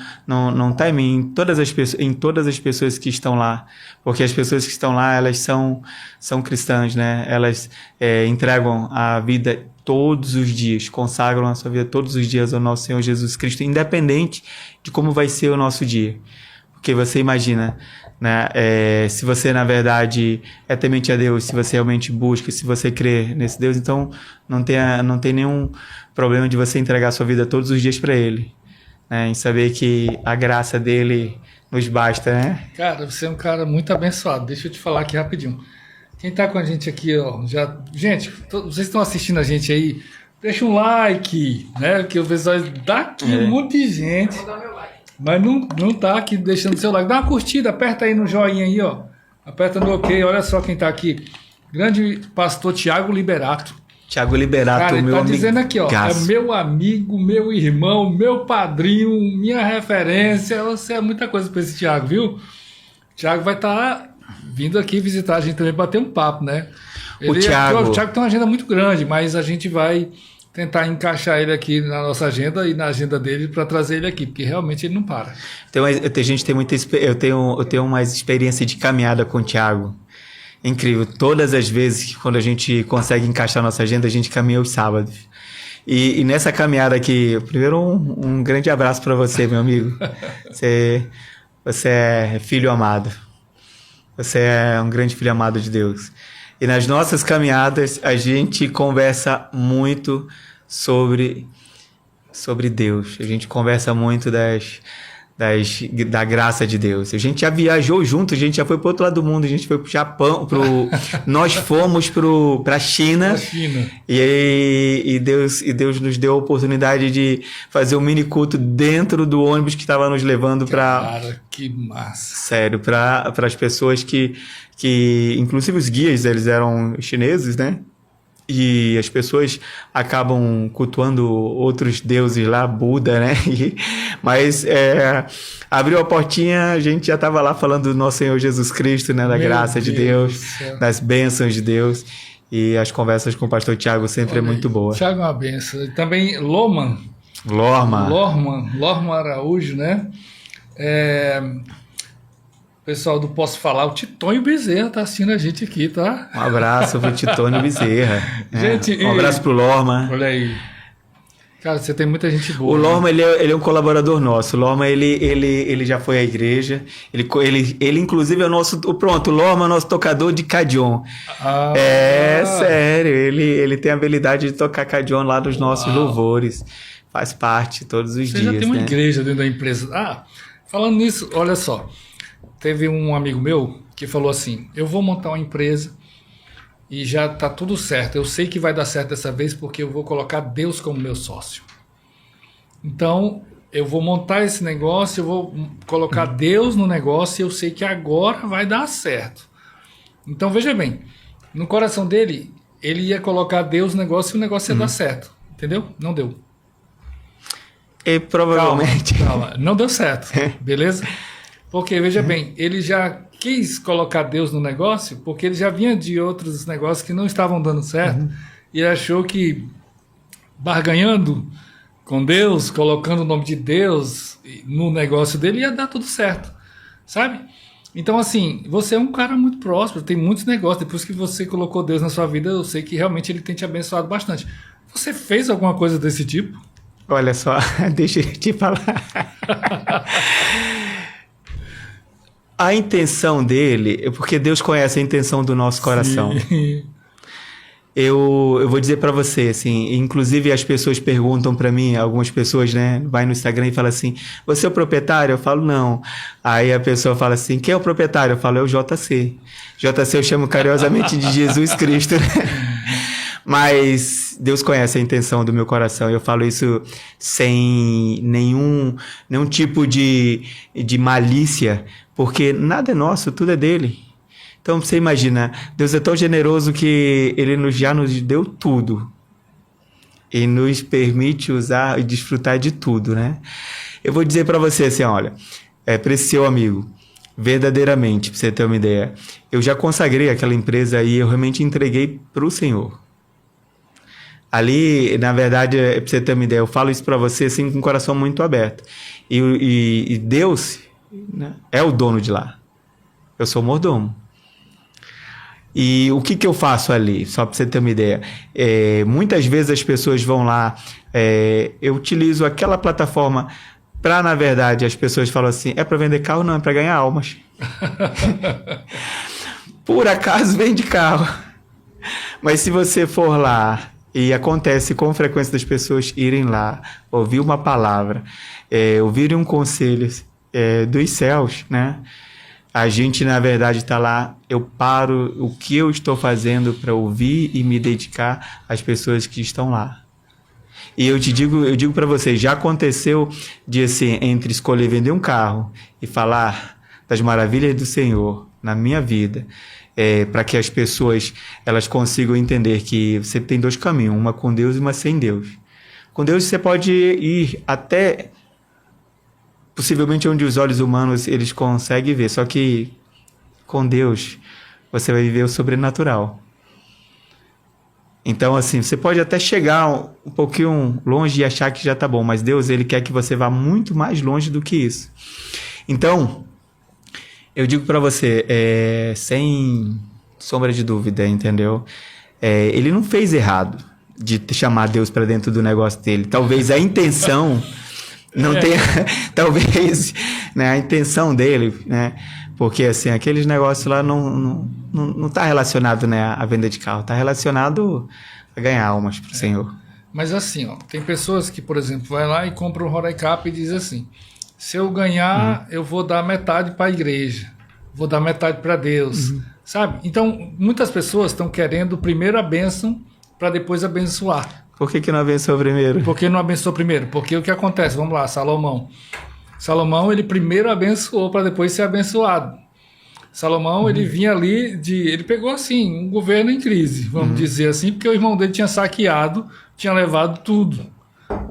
está em mim, em todas as pessoas que estão lá. Porque as pessoas que estão lá, elas são cristãs, né? Elas entregam a vida todos os dias, consagram a sua vida todos os dias ao nosso Senhor Jesus Cristo, independente de como vai ser o nosso dia. Porque você imagina, né? Se você, na verdade, é temente a Deus, se você realmente busca, se você crê nesse Deus, então não tem nenhum problema de você entregar a sua vida todos os dias para Ele, né? Em saber que a graça dele nos basta, né? Cara, você é um cara muito abençoado. Deixa eu te falar aqui rapidinho. Quem tá com a gente aqui, ó, gente, vocês estão assistindo a gente aí, deixa um like, né? Que o pessoal daqui um monte de gente. Vou dar meu like. Mas não tá aqui deixando seu like. Dá uma curtida, aperta aí no joinha aí, ó. Aperta no OK. Olha só quem tá aqui. Grande pastor Tiago Liberato. Tiago Liberato, cara, meu amigo. Tá dizendo aqui, ó. É meu amigo, meu irmão, meu padrinho, minha referência. Você é muita coisa pra esse Tiago, viu? Tiago vai estar vindo aqui visitar a gente também, bater um papo, né? O Tiago tem uma agenda muito grande, mas a gente vai tentar encaixar ele aqui na nossa agenda e na agenda dele para trazer ele aqui, porque realmente ele não para. Então, eu tenho mais experiência de caminhada com o Tiago. Incrível. Todas as vezes que quando a gente consegue encaixar nossa agenda, a gente caminha aos sábados. E nessa caminhada aqui, primeiro um grande abraço para você, meu amigo. Você é filho amado. Você é um grande filho amado de Deus. E nas nossas caminhadas, a gente conversa muito sobre Deus. A gente conversa muito da graça de Deus. A gente já viajou junto, a gente já foi para o outro lado do mundo, a gente foi para o Japão, nós fomos para a China. E Deus nos deu a oportunidade de fazer um mini culto dentro do ônibus que estava nos levando para... Cara, que massa! Sério, para as pessoas que inclusive os guias, eles eram chineses, né? E as pessoas acabam cultuando outros deuses lá, Buda, né? Mas abriu a portinha, a gente já estava lá falando do nosso Senhor Jesus Cristo, né? Da graça de Deus, das bênçãos de Deus. E as conversas com o pastor Tiago sempre é muito boa. Tiago é uma bênção. E também Lorman Araújo, né? Pessoal do Posso Falar, o Titônio Bezerra tá assistindo a gente aqui, tá? Um abraço pro Titônio Bezerra. Gente, um abraço pro Lorma. Olha aí. Cara, você tem muita gente boa. O Lorma, né? ele é um colaborador nosso. O Lorma, ele já foi à igreja. Ele inclusive, é o nosso... Pronto, o Lorma é nosso tocador de cadion. Sério. Ele tem a habilidade de tocar cadion lá dos nossos louvores. Faz parte todos os dias, Você já tem uma né? igreja dentro da empresa. Falando nisso, olha só. Teve um amigo meu que falou assim, eu vou montar uma empresa e já tá tudo certo. Eu sei que vai dar certo dessa vez porque eu vou colocar Deus como meu sócio. Então, eu vou montar esse negócio, eu vou colocar Deus no negócio e eu sei que agora vai dar certo. Então, veja bem, no coração dele, ele ia colocar Deus no negócio e o negócio ia dar certo. Entendeu? Não deu. E provavelmente... Calma. Não deu certo, beleza? Porque, veja bem, ele já quis colocar Deus no negócio porque ele já vinha de outros negócios que não estavam dando certo e achou que barganhando com Deus, colocando o nome de Deus no negócio dele ia dar tudo certo, sabe? Então, assim, você é um cara muito próspero, tem muitos negócios. Depois que você colocou Deus na sua vida, eu sei que realmente ele tem te abençoado bastante. Você fez alguma coisa desse tipo? Olha só, deixa eu te falar. A intenção dele, porque Deus conhece a intenção do nosso coração. Sim. Eu vou dizer para você, assim, inclusive as pessoas perguntam para mim, algumas pessoas, né, vai no Instagram e fala assim, você é o proprietário? Eu falo, não. Aí a pessoa fala assim, quem é o proprietário? Eu falo, é o JC. JC eu chamo carinhosamente de Jesus Cristo. Mas Deus conhece a intenção do meu coração. Eu falo isso sem nenhum tipo de malícia, porque nada é nosso, tudo é dele. Então você imagina, Deus é tão generoso que ele já nos deu tudo. e nos permite usar e desfrutar de tudo, né? Eu vou dizer para você assim, olha, para esse seu amigo, verdadeiramente, para você ter uma ideia, eu já consagrei aquela empresa e eu realmente entreguei para o Senhor. Ali, na verdade, para você ter uma ideia, eu falo isso para você assim com o coração muito aberto. E Deus, né, é o dono de lá. Eu sou o mordomo. E o que eu faço ali? Só para você ter uma ideia. Muitas vezes as pessoas vão lá, eu utilizo aquela plataforma para, na verdade, as pessoas falam assim, é para vender carro? Não, é para ganhar almas. Por acaso vende carro. Mas se você for lá, e acontece com frequência das pessoas irem lá, ouvir uma palavra, ouvirem um conselho dos céus, né? A gente, na verdade, está lá, eu paro o que eu estou fazendo para ouvir e me dedicar às pessoas que estão lá. E eu digo para vocês, já aconteceu de, assim, entre escolher vender um carro e falar das maravilhas do Senhor na minha vida, para que as pessoas elas consigam entender que você tem dois caminhos, uma com Deus e uma sem Deus. Com Deus você pode ir até possivelmente onde os olhos humanos eles conseguem ver, só que com Deus você vai viver o sobrenatural. Então, assim, você pode até chegar um pouquinho longe e achar que já está bom, mas Deus ele quer que você vá muito mais longe do que isso. Então, eu digo para você, sem sombra de dúvida, entendeu? Ele não fez errado de chamar Deus para dentro do negócio dele. Talvez a intenção não tenha, talvez, né, a intenção dele, né? Porque assim, aqueles negócios lá não tá relacionado, né, à venda de carro, tá relacionado a ganhar almas pro Senhor. Mas assim, ó, tem pessoas que, por exemplo, vai lá e compra um Roraicap e diz assim: se eu ganhar, eu vou dar metade para a igreja, vou dar metade para Deus, sabe? Então, muitas pessoas estão querendo primeiro a bênção para depois abençoar. Por que não abençoou primeiro? Por que não abençoou primeiro? Porque o que acontece? Vamos lá, Salomão, ele primeiro abençoou para depois ser abençoado. Salomão, ele vinha ali ele pegou assim, um governo em crise, vamos dizer assim, porque o irmão dele tinha saqueado, tinha levado tudo,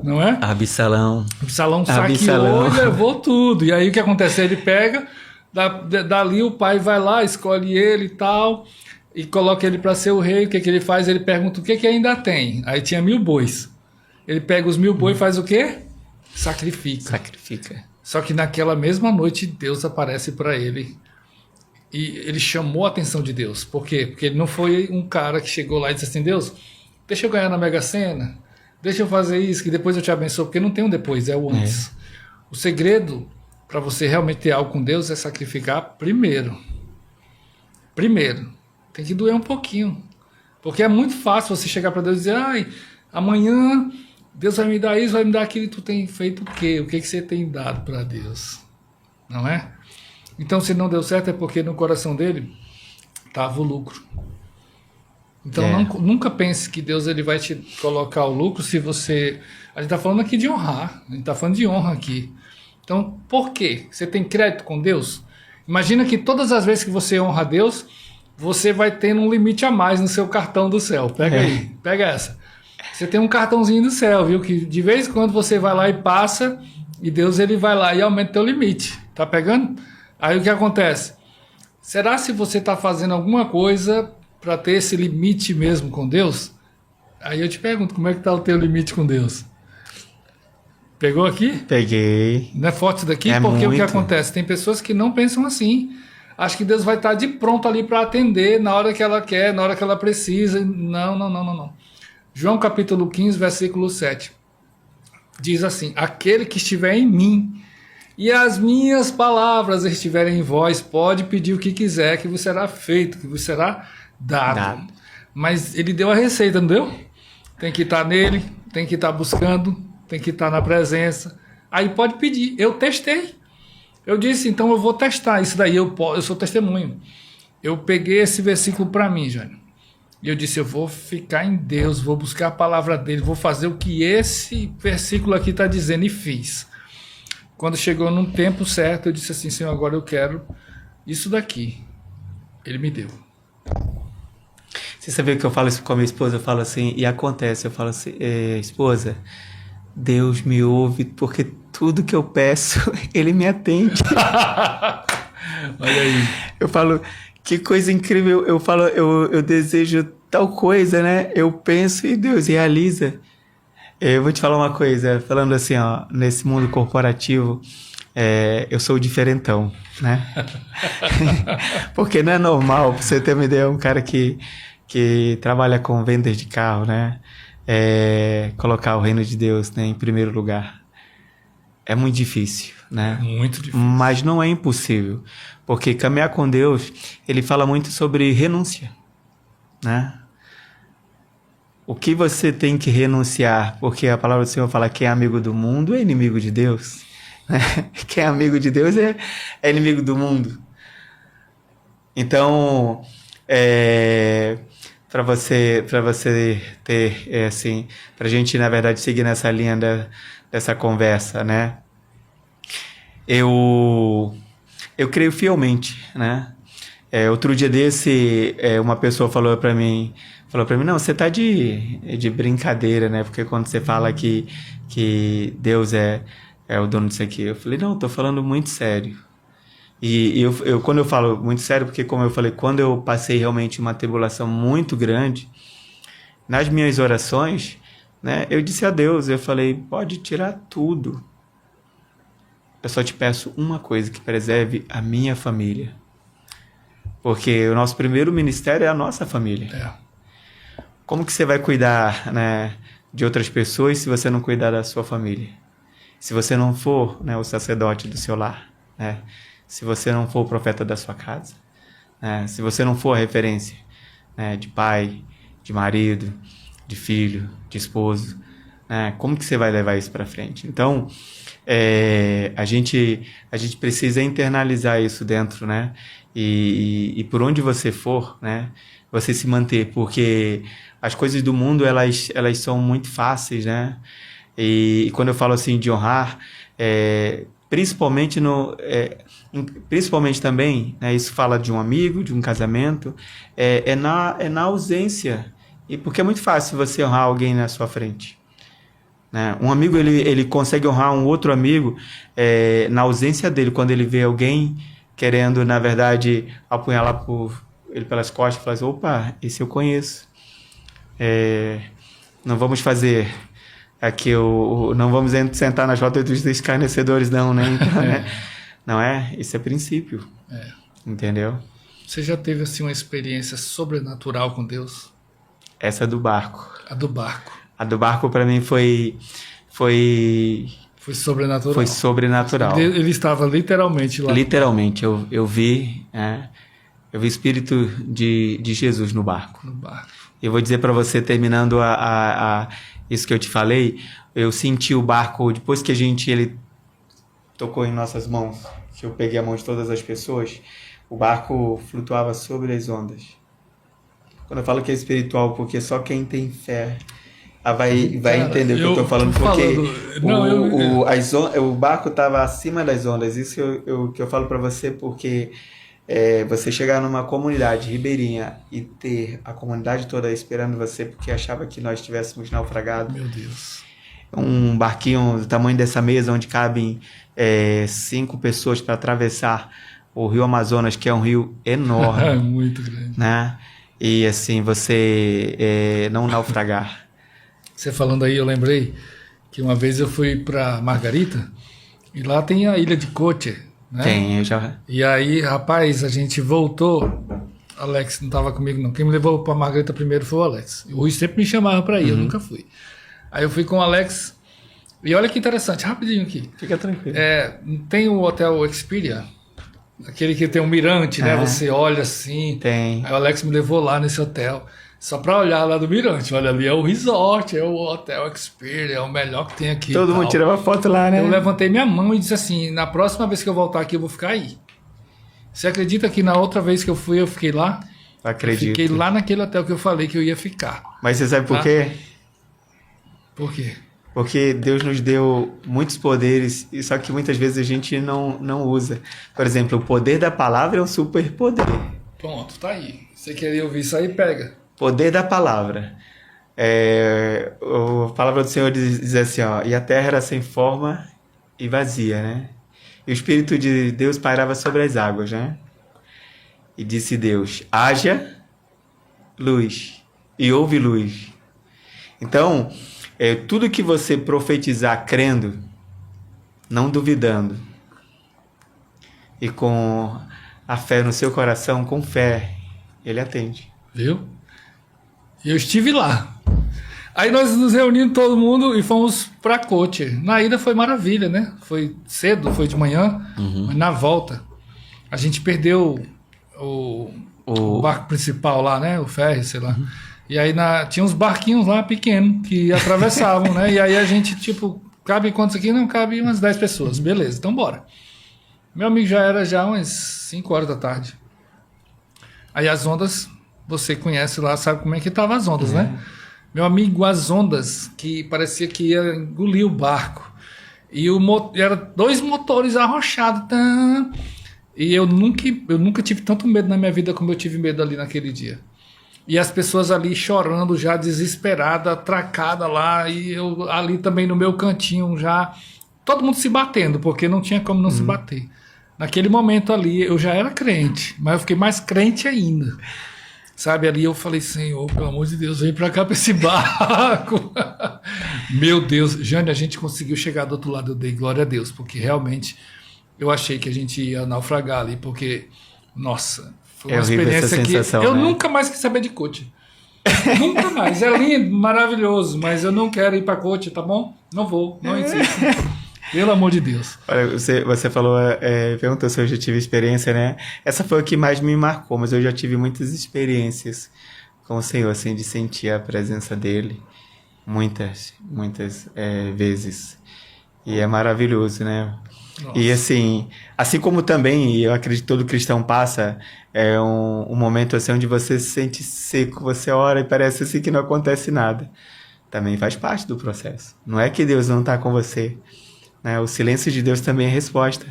não é? Absalão saqueou e levou tudo. E aí o que acontece? Ele pega, dali o pai vai lá, escolhe ele e tal, e coloca ele para ser o rei. O que ele faz? Ele pergunta o que ainda tem. Aí tinha 1000 bois. Ele pega os 1000 bois e faz o quê? Sacrifica. Só que naquela mesma noite Deus aparece para ele e ele chamou a atenção de Deus. Por quê? Porque ele não foi um cara que chegou lá e disse assim: Deus, deixa eu ganhar na Mega Sena, deixa eu fazer isso que depois eu te abençoo, porque não tem um depois, é o antes. O segredo para você realmente ter algo com Deus é sacrificar primeiro. Tem que doer um pouquinho, porque é muito fácil você chegar para Deus e dizer: ai, amanhã Deus vai me dar isso, vai me dar aquilo. E tu tem feito o quê? O que você tem dado para Deus? Não é? Então, se não deu certo, é porque no coração dele estava o lucro. Então, nunca pense que Deus ele vai te colocar o lucro se você... A gente está falando aqui de honrar. A gente está falando de honra aqui. Então, por quê? Você tem crédito com Deus? Imagina que todas as vezes que você honra a Deus, você vai tendo um limite a mais no seu cartão do céu. Pega aí, pega essa. Você tem um cartãozinho do céu, viu? Que de vez em quando você vai lá e passa, e Deus ele vai lá e aumenta o teu limite. Tá pegando? Aí o que acontece? Será se você está fazendo alguma coisa para ter esse limite mesmo com Deus? Aí eu te pergunto, como é que está o teu limite com Deus? Pegou aqui? Peguei. Não é forte isso daqui? Porque muito. O que acontece? Tem pessoas que não pensam assim. Acho que Deus vai estar de pronto ali para atender na hora que ela quer, na hora que ela precisa. Não. João capítulo 15, versículo 7. Diz assim: aquele que estiver em mim e as minhas palavras estiverem em vós, pode pedir o que quiser, que vos será feito, que vos será dado. Mas ele deu a receita, não deu? Tem que estar nele, tem que estar buscando, tem que estar na presença. Aí pode pedir. Eu testei. Eu disse, então eu vou testar isso daí. Eu sou testemunho. Eu peguei esse versículo para mim, Jânio. E eu disse, eu vou ficar em Deus, vou buscar a palavra dele, vou fazer o que esse versículo aqui está dizendo, e fiz. Quando chegou num tempo certo, eu disse assim: Senhor, agora eu quero isso daqui. Ele me deu. Você sabia que eu falo isso com a minha esposa? Eu falo assim, e acontece, eu falo assim, esposa, Deus me ouve porque tudo que eu peço, Ele me atende. Olha aí. Eu falo, que coisa incrível, eu falo, eu desejo tal coisa, né? Eu penso e Deus realiza. Eu vou te falar uma coisa, falando assim, ó, nesse mundo corporativo, eu sou o diferentão, né? Porque não é normal, pra você ter uma ideia, um cara que trabalha com vendas de carro, né? Colocar o reino de Deus, né, em primeiro lugar. É muito difícil, né? Muito difícil. Mas não é impossível, porque caminhar com Deus, ele fala muito sobre renúncia, né? O que você tem que renunciar? Porque a palavra do Senhor fala que quem é amigo do mundo é inimigo de Deus. Né? Quem é amigo de Deus é inimigo do mundo. Então, para você ter, assim, para a gente, na verdade, seguir nessa linha dessa conversa, né? Eu creio fielmente, né? Outro dia desse, uma pessoa falou para mim, não, você tá de brincadeira, né? Porque quando você fala que Deus é o dono disso aqui, eu falei, não, tô falando muito sério. E eu quando eu falo muito sério, porque como eu falei, quando eu passei realmente uma tribulação muito grande, nas minhas orações, né? Eu disse a Deus, eu falei, pode tirar tudo. Eu só te peço uma coisa, que preserve a minha família. Porque o nosso primeiro ministério é a nossa família. Como que você vai cuidar, né, de outras pessoas se você não cuidar da sua família? Se você não for, né, o sacerdote do seu lar, né? Se você não for o profeta da sua casa, né? Se você não for a referência, né, de pai, de marido, de filho, de esposo, né? Como que você vai levar isso para frente? Então, a gente precisa internalizar isso dentro, né? E por onde você for, né, você se manter, porque as coisas do mundo, elas são muito fáceis, né? E quando eu falo assim de honrar, principalmente também, né, isso fala de um amigo, de um casamento, na ausência, e porque é muito fácil você honrar alguém na sua frente, né? Um amigo, ele consegue honrar um outro amigo na ausência dele, quando ele vê alguém querendo, na verdade, apunhalar ele pelas costas e falar assim, opa, esse eu conheço. Não vamos fazer aqui, não vamos sentar nas rodas dos escarnecedores, não, né? Então, né? Não é? Isso é princípio. Entendeu? Você já teve, assim, uma experiência sobrenatural com Deus? Essa é do barco. A do barco. A do barco, para mim, foi sobrenatural. Foi sobrenatural. Ele estava literalmente lá. Literalmente, eu vi o Espírito de Jesus no barco. No barco. Eu vou dizer para você, terminando isso que eu te falei, eu senti o barco, depois que ele tocou em nossas mãos, que eu peguei a mão de todas as pessoas, o barco flutuava sobre as ondas. Quando eu falo que é espiritual, porque só quem tem fé vai entender o que eu estou falando, porque o barco estava acima das ondas. Isso que eu falo para você, porque você chegar numa comunidade ribeirinha e ter a comunidade toda esperando você, porque achava que nós estivéssemos naufragados. Meu Deus. Um barquinho do tamanho dessa mesa, onde cabem 5 pessoas para atravessar o Rio Amazonas, que é um rio enorme. Muito grande. Né? E assim, você não naufragar. Você falando aí, eu lembrei que uma vez eu fui para Margarita e lá tem a ilha de Coche, né? Tem, eu já... E aí, rapaz, a gente voltou. Alex não estava comigo, não. Quem me levou para Margarita primeiro foi o Alex. O Rui sempre me chamava para ir, eu nunca fui. Aí eu fui com o Alex. E olha que interessante, rapidinho aqui. Fica tranquilo. Tem o Hotel Expedia, aquele que tem um mirante, né? Você olha assim. Tem. Aí o Alex me levou lá nesse hotel. Só pra olhar lá do mirante. Olha, ali é o resort, é o Hotel Expedia, é o melhor que tem aqui. Todo mundo tirava foto lá, né? Eu levantei minha mão e disse assim, na próxima vez que eu voltar aqui, eu vou ficar aí. Você acredita que na outra vez que eu fui, eu fiquei lá? Acredito. Eu fiquei lá naquele hotel que eu falei que eu ia ficar. Mas você sabe por quê? Por quê? Porque Deus nos deu muitos poderes, só que muitas vezes a gente não usa. Por exemplo, o poder da palavra é um superpoder. Pronto, tá aí. Você queria ouvir isso aí, pega. Poder da palavra. A palavra do Senhor diz assim, ó, e a terra era sem forma e vazia, né? E o Espírito de Deus pairava sobre as águas, né? E disse Deus, haja luz, e houve luz. Então, tudo que você profetizar crendo, não duvidando, e com a fé no seu coração, com fé, ele atende. Viu? Eu estive lá. Aí nós nos reunimos todo mundo e fomos pra Cote. Na ida foi maravilha, né? Foi cedo, foi de manhã, mas na volta a gente perdeu o barco principal lá, né? O ferry, sei lá. E aí tinha uns barquinhos lá pequenos que atravessavam, né? E aí a gente, tipo, cabe quantos aqui? Não, cabe umas 10 pessoas. Beleza, então bora. Meu amigo já era umas 5 horas da tarde. Aí as ondas, você conhece lá, sabe como é que estavam as ondas, né? Meu amigo, as ondas que parecia que ia engolir o barco. E era 2 motores arrochados. E eu nunca tive tanto medo na minha vida como eu tive medo ali naquele dia. E as pessoas ali chorando, já desesperada, atracada lá, e eu ali também no meu cantinho já, todo mundo se batendo, porque não tinha como não se bater. Naquele momento ali, eu já era crente, mas eu fiquei mais crente ainda. Sabe, ali eu falei, Senhor, pelo amor de Deus, vem pra cá pra esse barco. Meu Deus, Jane, a gente conseguiu chegar do outro lado, eu dei glória a Deus, porque realmente eu achei que a gente ia naufragar ali, porque, nossa, foi uma experiência que eu nunca mais quis saber de Cote. Nunca mais. É lindo, maravilhoso, mas eu não quero ir para Cote, tá bom? Não vou, não insisto. Pelo amor de Deus. Olha, você falou, perguntou se eu já tive experiência, né? Essa foi o que mais me marcou, mas eu já tive muitas experiências com o Senhor, assim, de sentir a presença dele. Muitas vezes. E é maravilhoso, né? Nossa. E assim como também, e eu acredito que todo cristão passa, é um momento assim onde você se sente seco, você ora e parece assim que não acontece nada. Também faz parte do processo. Não é que Deus não está com você, né? O silêncio de Deus também é resposta,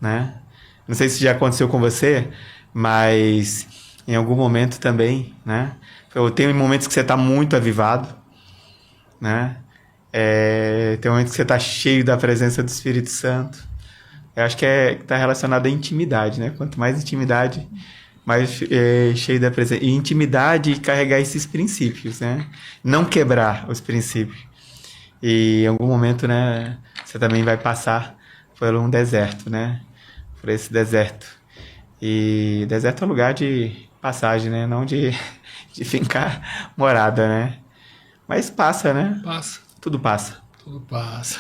né? Não sei se já aconteceu com você, mas em algum momento também, né? Tem momentos que você está muito avivado, né? Tem momentos que você está cheio da presença do Espírito Santo. Eu acho que está relacionado à intimidade, né? Quanto mais intimidade, mais cheio da presença. E intimidade e carregar esses princípios, né? Não quebrar os princípios. E em algum momento, né? Você também vai passar por um deserto, né? Por esse deserto. E deserto é lugar de passagem, né? Não de ficar morada, né? Mas passa, né? Passa. Tudo passa. Tudo passa.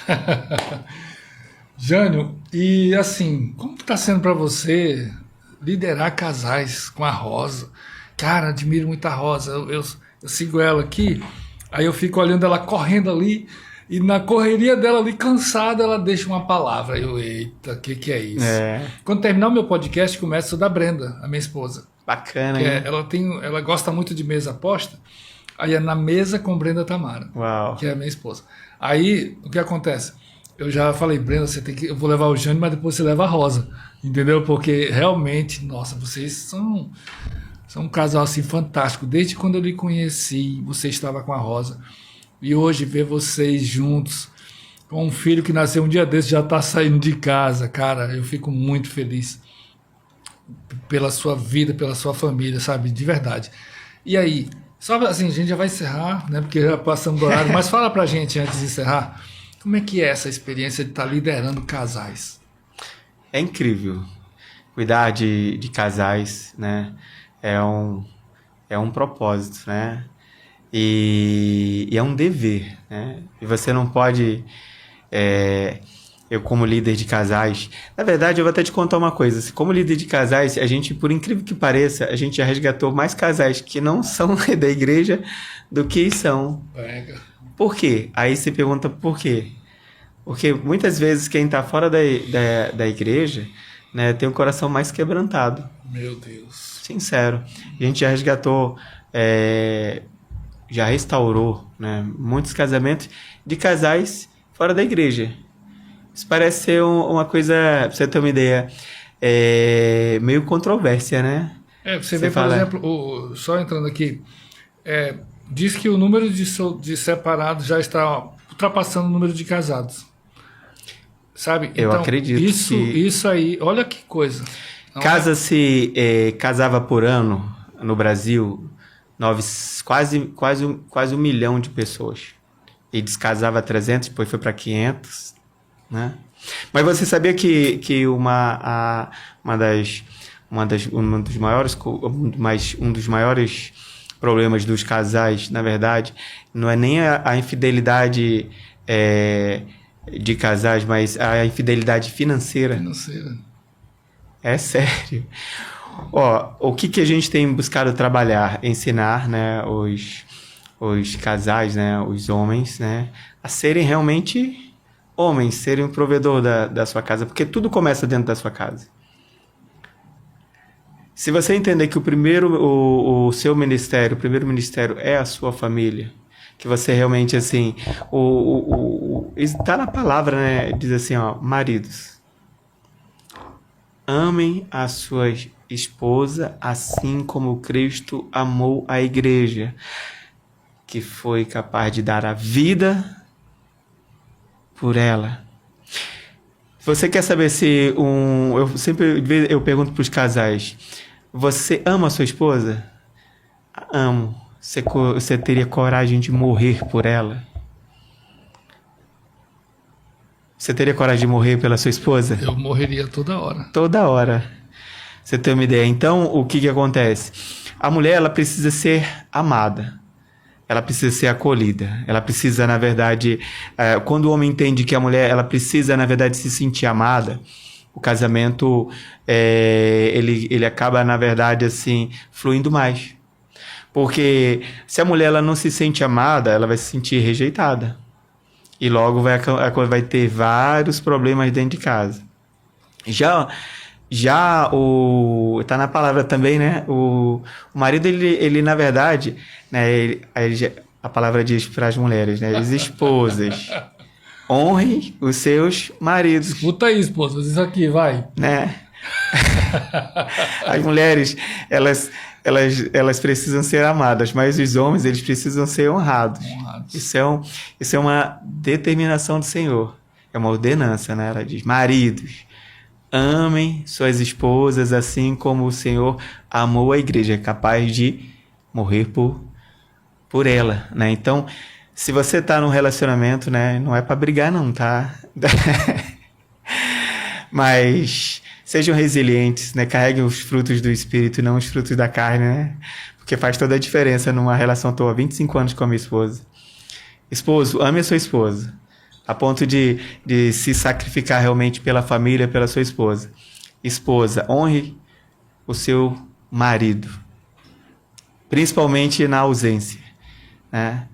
Jânio, e assim, como que tá sendo para você liderar casais com a Rosa? Cara, admiro muito a Rosa. Eu sigo ela aqui, aí eu fico olhando ela correndo ali, e na correria dela ali, cansada, ela deixa uma palavra. Eita, o que é isso? Quando terminar o meu podcast, começa o da Brenda, a minha esposa. Bacana, hein? Ela gosta muito de mesa aposta. Aí é na mesa com Brenda Tamara, que é a minha esposa. Aí, o que acontece? Eu já falei, Brenda, eu vou levar o Jânio, mas depois você leva a Rosa, entendeu? Porque realmente, nossa, vocês são um casal assim fantástico. Desde quando eu lhe conheci, você estava com a Rosa. E hoje ver vocês juntos, com um filho que nasceu um dia desse, já está saindo de casa, cara, eu fico muito feliz pela sua vida, pela sua família, sabe? De verdade. E aí, só assim, a gente já vai encerrar, né? Porque já passamos do horário, mas fala pra gente antes de encerrar, como é que é essa experiência de estar liderando casais? É incrível. Cuidar de casais, né? É um propósito, né? E é um dever, né? E você não pode... eu como líder de casais... Na verdade, eu vou até te contar uma coisa. Como líder de casais, a gente, por incrível que pareça, a gente já resgatou mais casais que não são da igreja do que são. Por quê? Aí você pergunta por quê? Porque muitas vezes quem está fora da igreja, né, tem o coração mais quebrantado. Meu Deus. Sincero. A gente já resgatou... já restaurou, né, muitos casamentos de casais fora da igreja. Isso parece ser uma coisa, pra você ter uma ideia, meio controvérsia, né? Você vê, por exemplo, só entrando aqui, Diz que o número de separados já está ultrapassando o número de casados. Sabe? Eu acredito isso aí, olha que coisa. Casava por ano no Brasil quase 1 milhão de pessoas. E descasava 300, depois foi para 500, né? Mas você sabia que um dos maiores problemas dos casais, na verdade, não é nem a infidelidade de casais, mas a infidelidade financeira. É sério. O que a gente tem buscado trabalhar? Ensinar, né, os casais, né, os homens, né, a serem realmente homens, serem o provedor da sua casa, porque tudo começa dentro da sua casa. Se você entender que o primeiro ministério é a sua família, que você realmente, assim, está na palavra, né, diz assim, maridos, amem a sua esposa assim como Cristo amou a igreja, que foi capaz de dar a vida por ela. Você quer saber se eu pergunto para os casais, você ama a sua esposa? Amo. Você teria coragem de morrer por ela? Você teria coragem de morrer pela sua esposa? Eu morreria toda hora. Toda hora. Você tem uma ideia? Então, o que acontece? A mulher, ela precisa ser amada. Ela precisa ser acolhida. Ela precisa, na verdade... quando o homem entende que a mulher, ela precisa, na verdade, se sentir amada, o casamento, ele acaba, na verdade, assim, fluindo mais. Porque se a mulher ela não se sente amada, ela vai se sentir rejeitada. E logo vai ter vários problemas dentro de casa. Tá na palavra também, né? O marido, ele na verdade, né? A palavra diz para as mulheres, né? As esposas, honrem os seus maridos. Escuta aí, esposa, isso aqui, vai. Né? As mulheres, elas precisam ser amadas, mas os homens, eles precisam ser honrados. Isso é uma determinação do Senhor. É uma ordenança, né? Ela diz, maridos, amem suas esposas assim como o Senhor amou a igreja, é capaz de morrer por ela, né? Então, se você está num relacionamento, né, não é para brigar não, tá? Mas sejam resilientes, né? Carreguem os frutos do Espírito e não os frutos da carne, né? Porque faz toda a diferença numa relação. Estou há 25 anos com a minha esposa. Esposo, ame a sua esposa, a ponto de se sacrificar realmente pela família, pela sua esposa. Esposa, honre o seu marido, principalmente na ausência, né?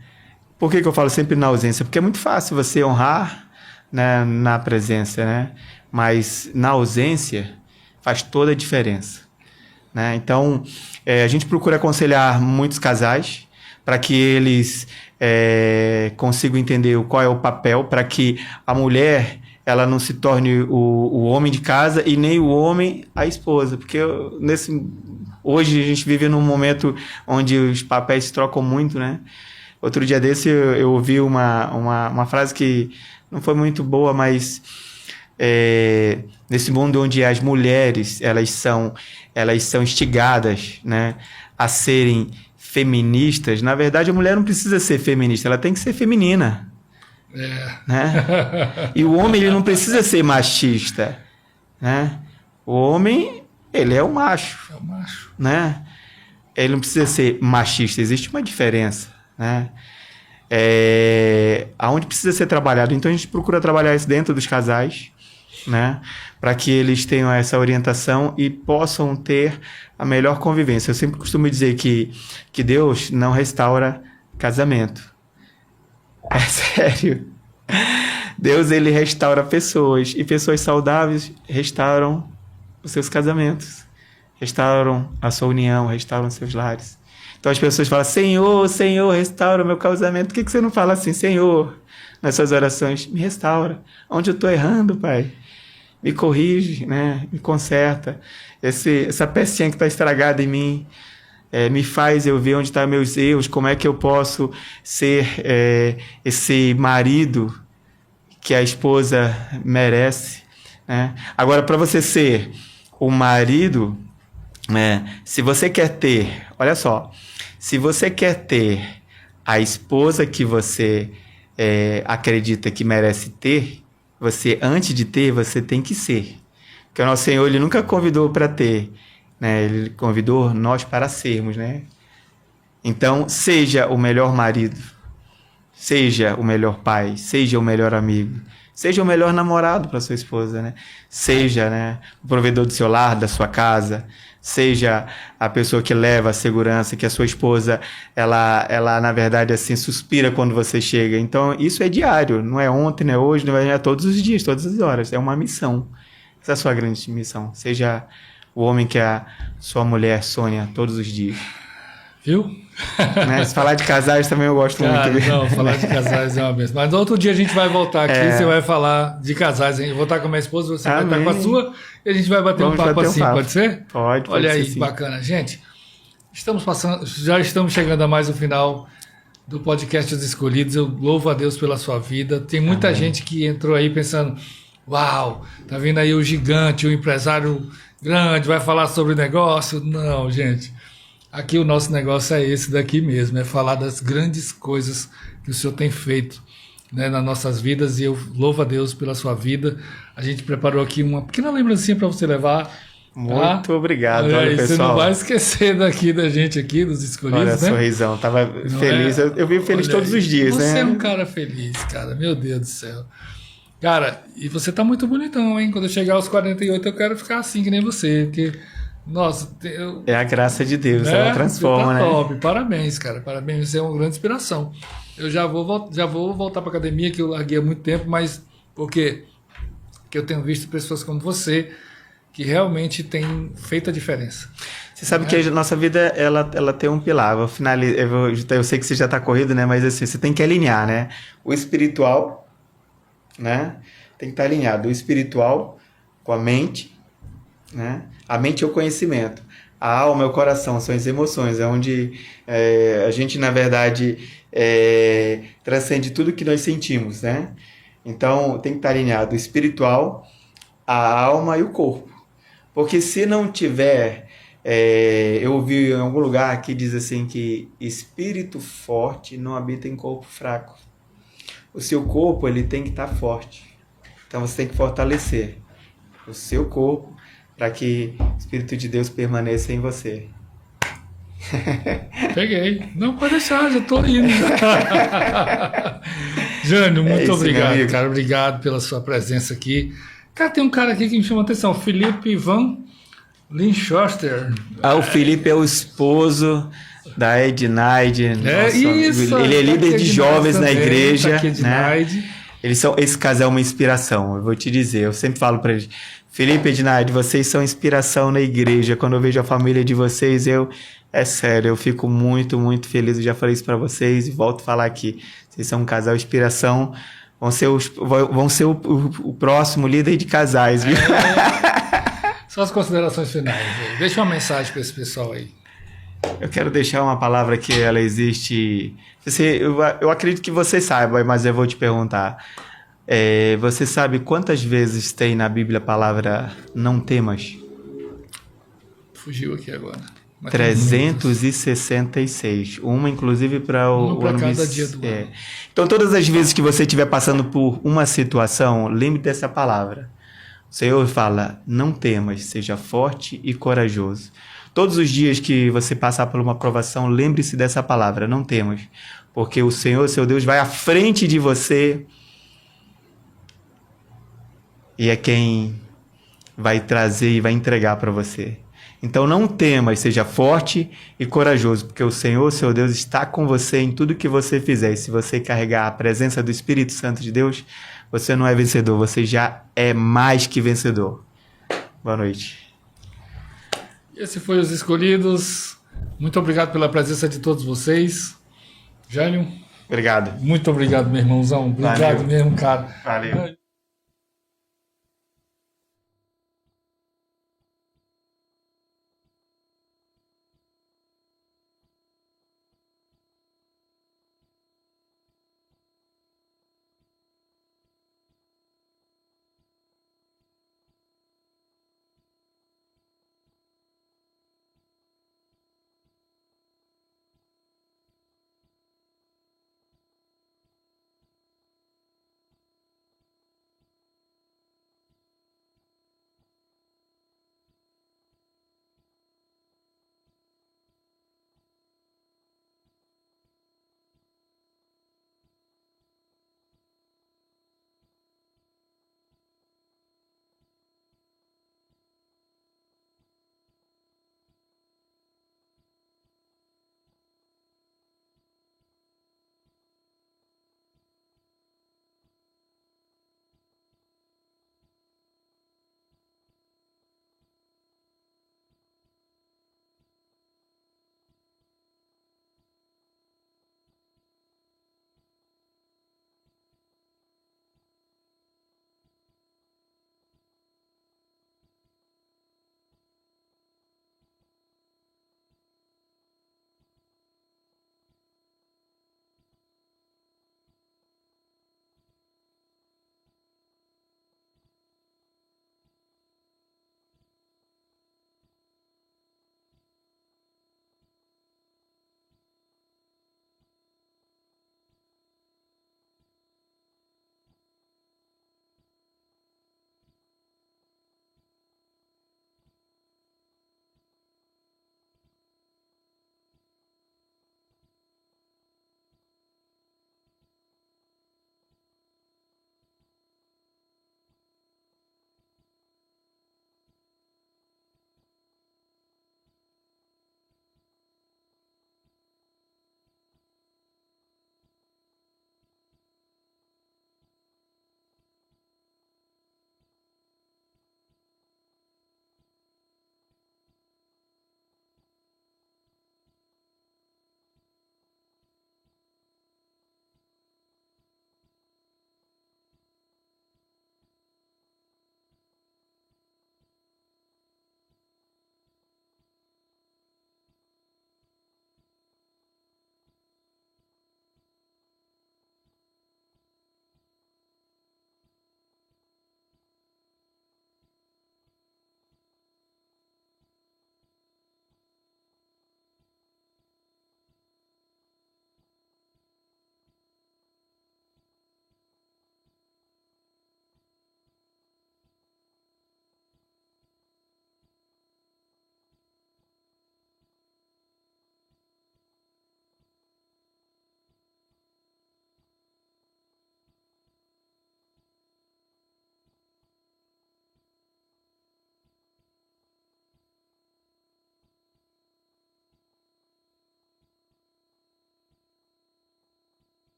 Por que eu falo sempre na ausência? Porque é muito fácil você honrar, né, na presença, né? Mas na ausência faz toda a diferença, né? Então, a gente procura aconselhar muitos casais para que eles consigam entender qual é o papel, para que a mulher ela não se torne o homem de casa e nem o homem a esposa, porque hoje a gente vive num momento onde os papéis se trocam muito, né? Outro dia desse eu ouvi uma frase que não foi muito boa, mas nesse mundo onde as mulheres elas são instigadas, né, a serem feministas, na verdade a mulher não precisa ser feminista, ela tem que ser feminina. Né? E o homem ele não precisa ser machista, né? O homem ele é o macho, né? Ele não precisa ser machista, existe uma diferença, né? Aonde precisa ser trabalhado, então a gente procura trabalhar isso dentro dos casais, né? Para que eles tenham essa orientação e possam ter a melhor convivência. Eu sempre costumo dizer que Deus não restaura casamento. É sério. Deus ele restaura pessoas e pessoas saudáveis restauram os seus casamentos, restauram a sua união, restauram os seus lares. Então as pessoas falam, Senhor, Senhor, restaura o meu casamento. Por que você não fala assim, Senhor, nas suas orações? Me restaura. Onde eu estou errando, Pai? Me corrige, né? Me conserta. Essa pecinha que está estragada em mim, me faz eu ver onde estão meus erros, como é que eu posso ser esse marido que a esposa merece, né? Agora, para você ser o marido, se você quer ter, olha só, se você quer ter a esposa que você acredita que merece ter, você, antes de ter, você tem que ser. Porque o nosso Senhor, Ele nunca convidou para ter, né? Ele convidou nós para sermos, né? Então, seja o melhor marido, seja o melhor pai, seja o melhor amigo, seja o melhor namorado para sua esposa, né? Seja, né, o provedor do seu lar, da sua casa, seja a pessoa que leva a segurança, que a sua esposa, ela na verdade, assim, suspira quando você chega. Então, isso é diário, não é ontem, não é hoje, não é todos os dias, todas as horas. É uma missão. Essa é a sua grande missão. Seja o homem que a sua mulher sonha todos os dias. Viu? Né? Se falar de casais também eu gosto muito. Não, falar de casais é uma benção. Mas outro dia a gente vai voltar aqui, você vai falar de casais. Eu vou estar com a minha esposa, você vai estar com a sua, e a gente vai bater um papo assim, pode ser? Pode Olha aí, sim. Bacana. Gente, já estamos chegando a mais um final do podcast Os Escolhidos. Eu louvo a Deus pela sua vida. Tem muita gente que entrou aí pensando, uau, tá vindo aí o gigante, o empresário grande, vai falar sobre negócio. Não, gente. Aqui o nosso negócio é esse daqui mesmo, é falar das grandes coisas que o Senhor tem feito, né, nas nossas vidas, e eu louvo a Deus pela sua vida. A gente preparou aqui uma pequena lembrancinha para você levar. Muito obrigado, olha aí, pessoal. Você não vai esquecer daqui da gente aqui, dos escolhidos, olha, né? Sorrisão, tava feliz, eu vivo feliz todos os dias, você né? Você é um cara feliz, cara, meu Deus do céu. Cara, e você tá muito bonitão, hein? Quando eu chegar aos 48 eu quero ficar assim que nem você, porque... Nossa, é a graça de Deus, ela transforma, tá né? top. Parabéns, cara. Parabéns, você é uma grande inspiração. Eu já vou voltar para academia, que eu larguei há muito tempo, mas porque eu tenho visto pessoas como você que realmente têm feito a diferença. Você sabe que a nossa vida, ela tem um pilar. Eu sei que você já está corrido, né? Mas assim, você tem que alinhar, né? O espiritual, né? Tem que estar alinhado. O espiritual com a mente, né? A mente é o conhecimento. A alma é o coração, são as emoções. É onde a gente, na verdade, transcende tudo que nós sentimos, né? Então, tem que estar alinhado o espiritual, a alma e o corpo. Porque se não tiver... eu ouvi em algum lugar que diz assim que espírito forte não habita em corpo fraco. O seu corpo, ele tem que estar forte. Então, você tem que fortalecer o seu corpo para que o Espírito de Deus permaneça em você. Peguei. Não, pode deixar, já estou indo. Jânio, muito obrigado, cara. Obrigado pela sua presença aqui. Cara, tem um cara aqui que me chama a atenção, Felipe Van Linchoster. O Felipe é o esposo da Ednaide. Isso. Ele é líder de jovens na igreja. Né? Esse casal é uma inspiração, eu vou te dizer. Eu sempre falo para eles, Felipe e Ednaide, vocês são inspiração na igreja. Quando eu vejo a família de vocês, é sério, eu fico muito, muito feliz. Eu já falei isso para vocês e volto a falar aqui. Vocês são um casal inspiração. Vão ser o próximo líder de casais, viu? Só as considerações finais. Deixa uma mensagem para esse pessoal aí. Eu quero deixar uma palavra que ela existe... Eu acredito que você saiba, mas eu vou te perguntar. Você sabe quantas vezes tem na Bíblia a palavra não temas? Fugiu aqui agora. 366. Uma, inclusive, para o ano cada dia do ano. Então, todas as vezes que você estiver passando por uma situação, lembre dessa palavra. O Senhor fala, não temas, seja forte e corajoso. Todos os dias que você passar por uma provação, lembre-se dessa palavra, não temas. Porque o Senhor, seu Deus, vai à frente de você e é quem vai trazer e vai entregar para você. Então não temas, seja forte e corajoso, porque o Senhor, seu Deus, está com você em tudo que você fizer. E se você carregar a presença do Espírito Santo de Deus, você não é vencedor, você já é mais que vencedor. Boa noite. Esse foi Os Escolhidos. Muito obrigado pela presença de todos vocês. Jânio. Obrigado. Muito obrigado, meu irmãozão. Obrigado. Valeu mesmo, cara. Valeu.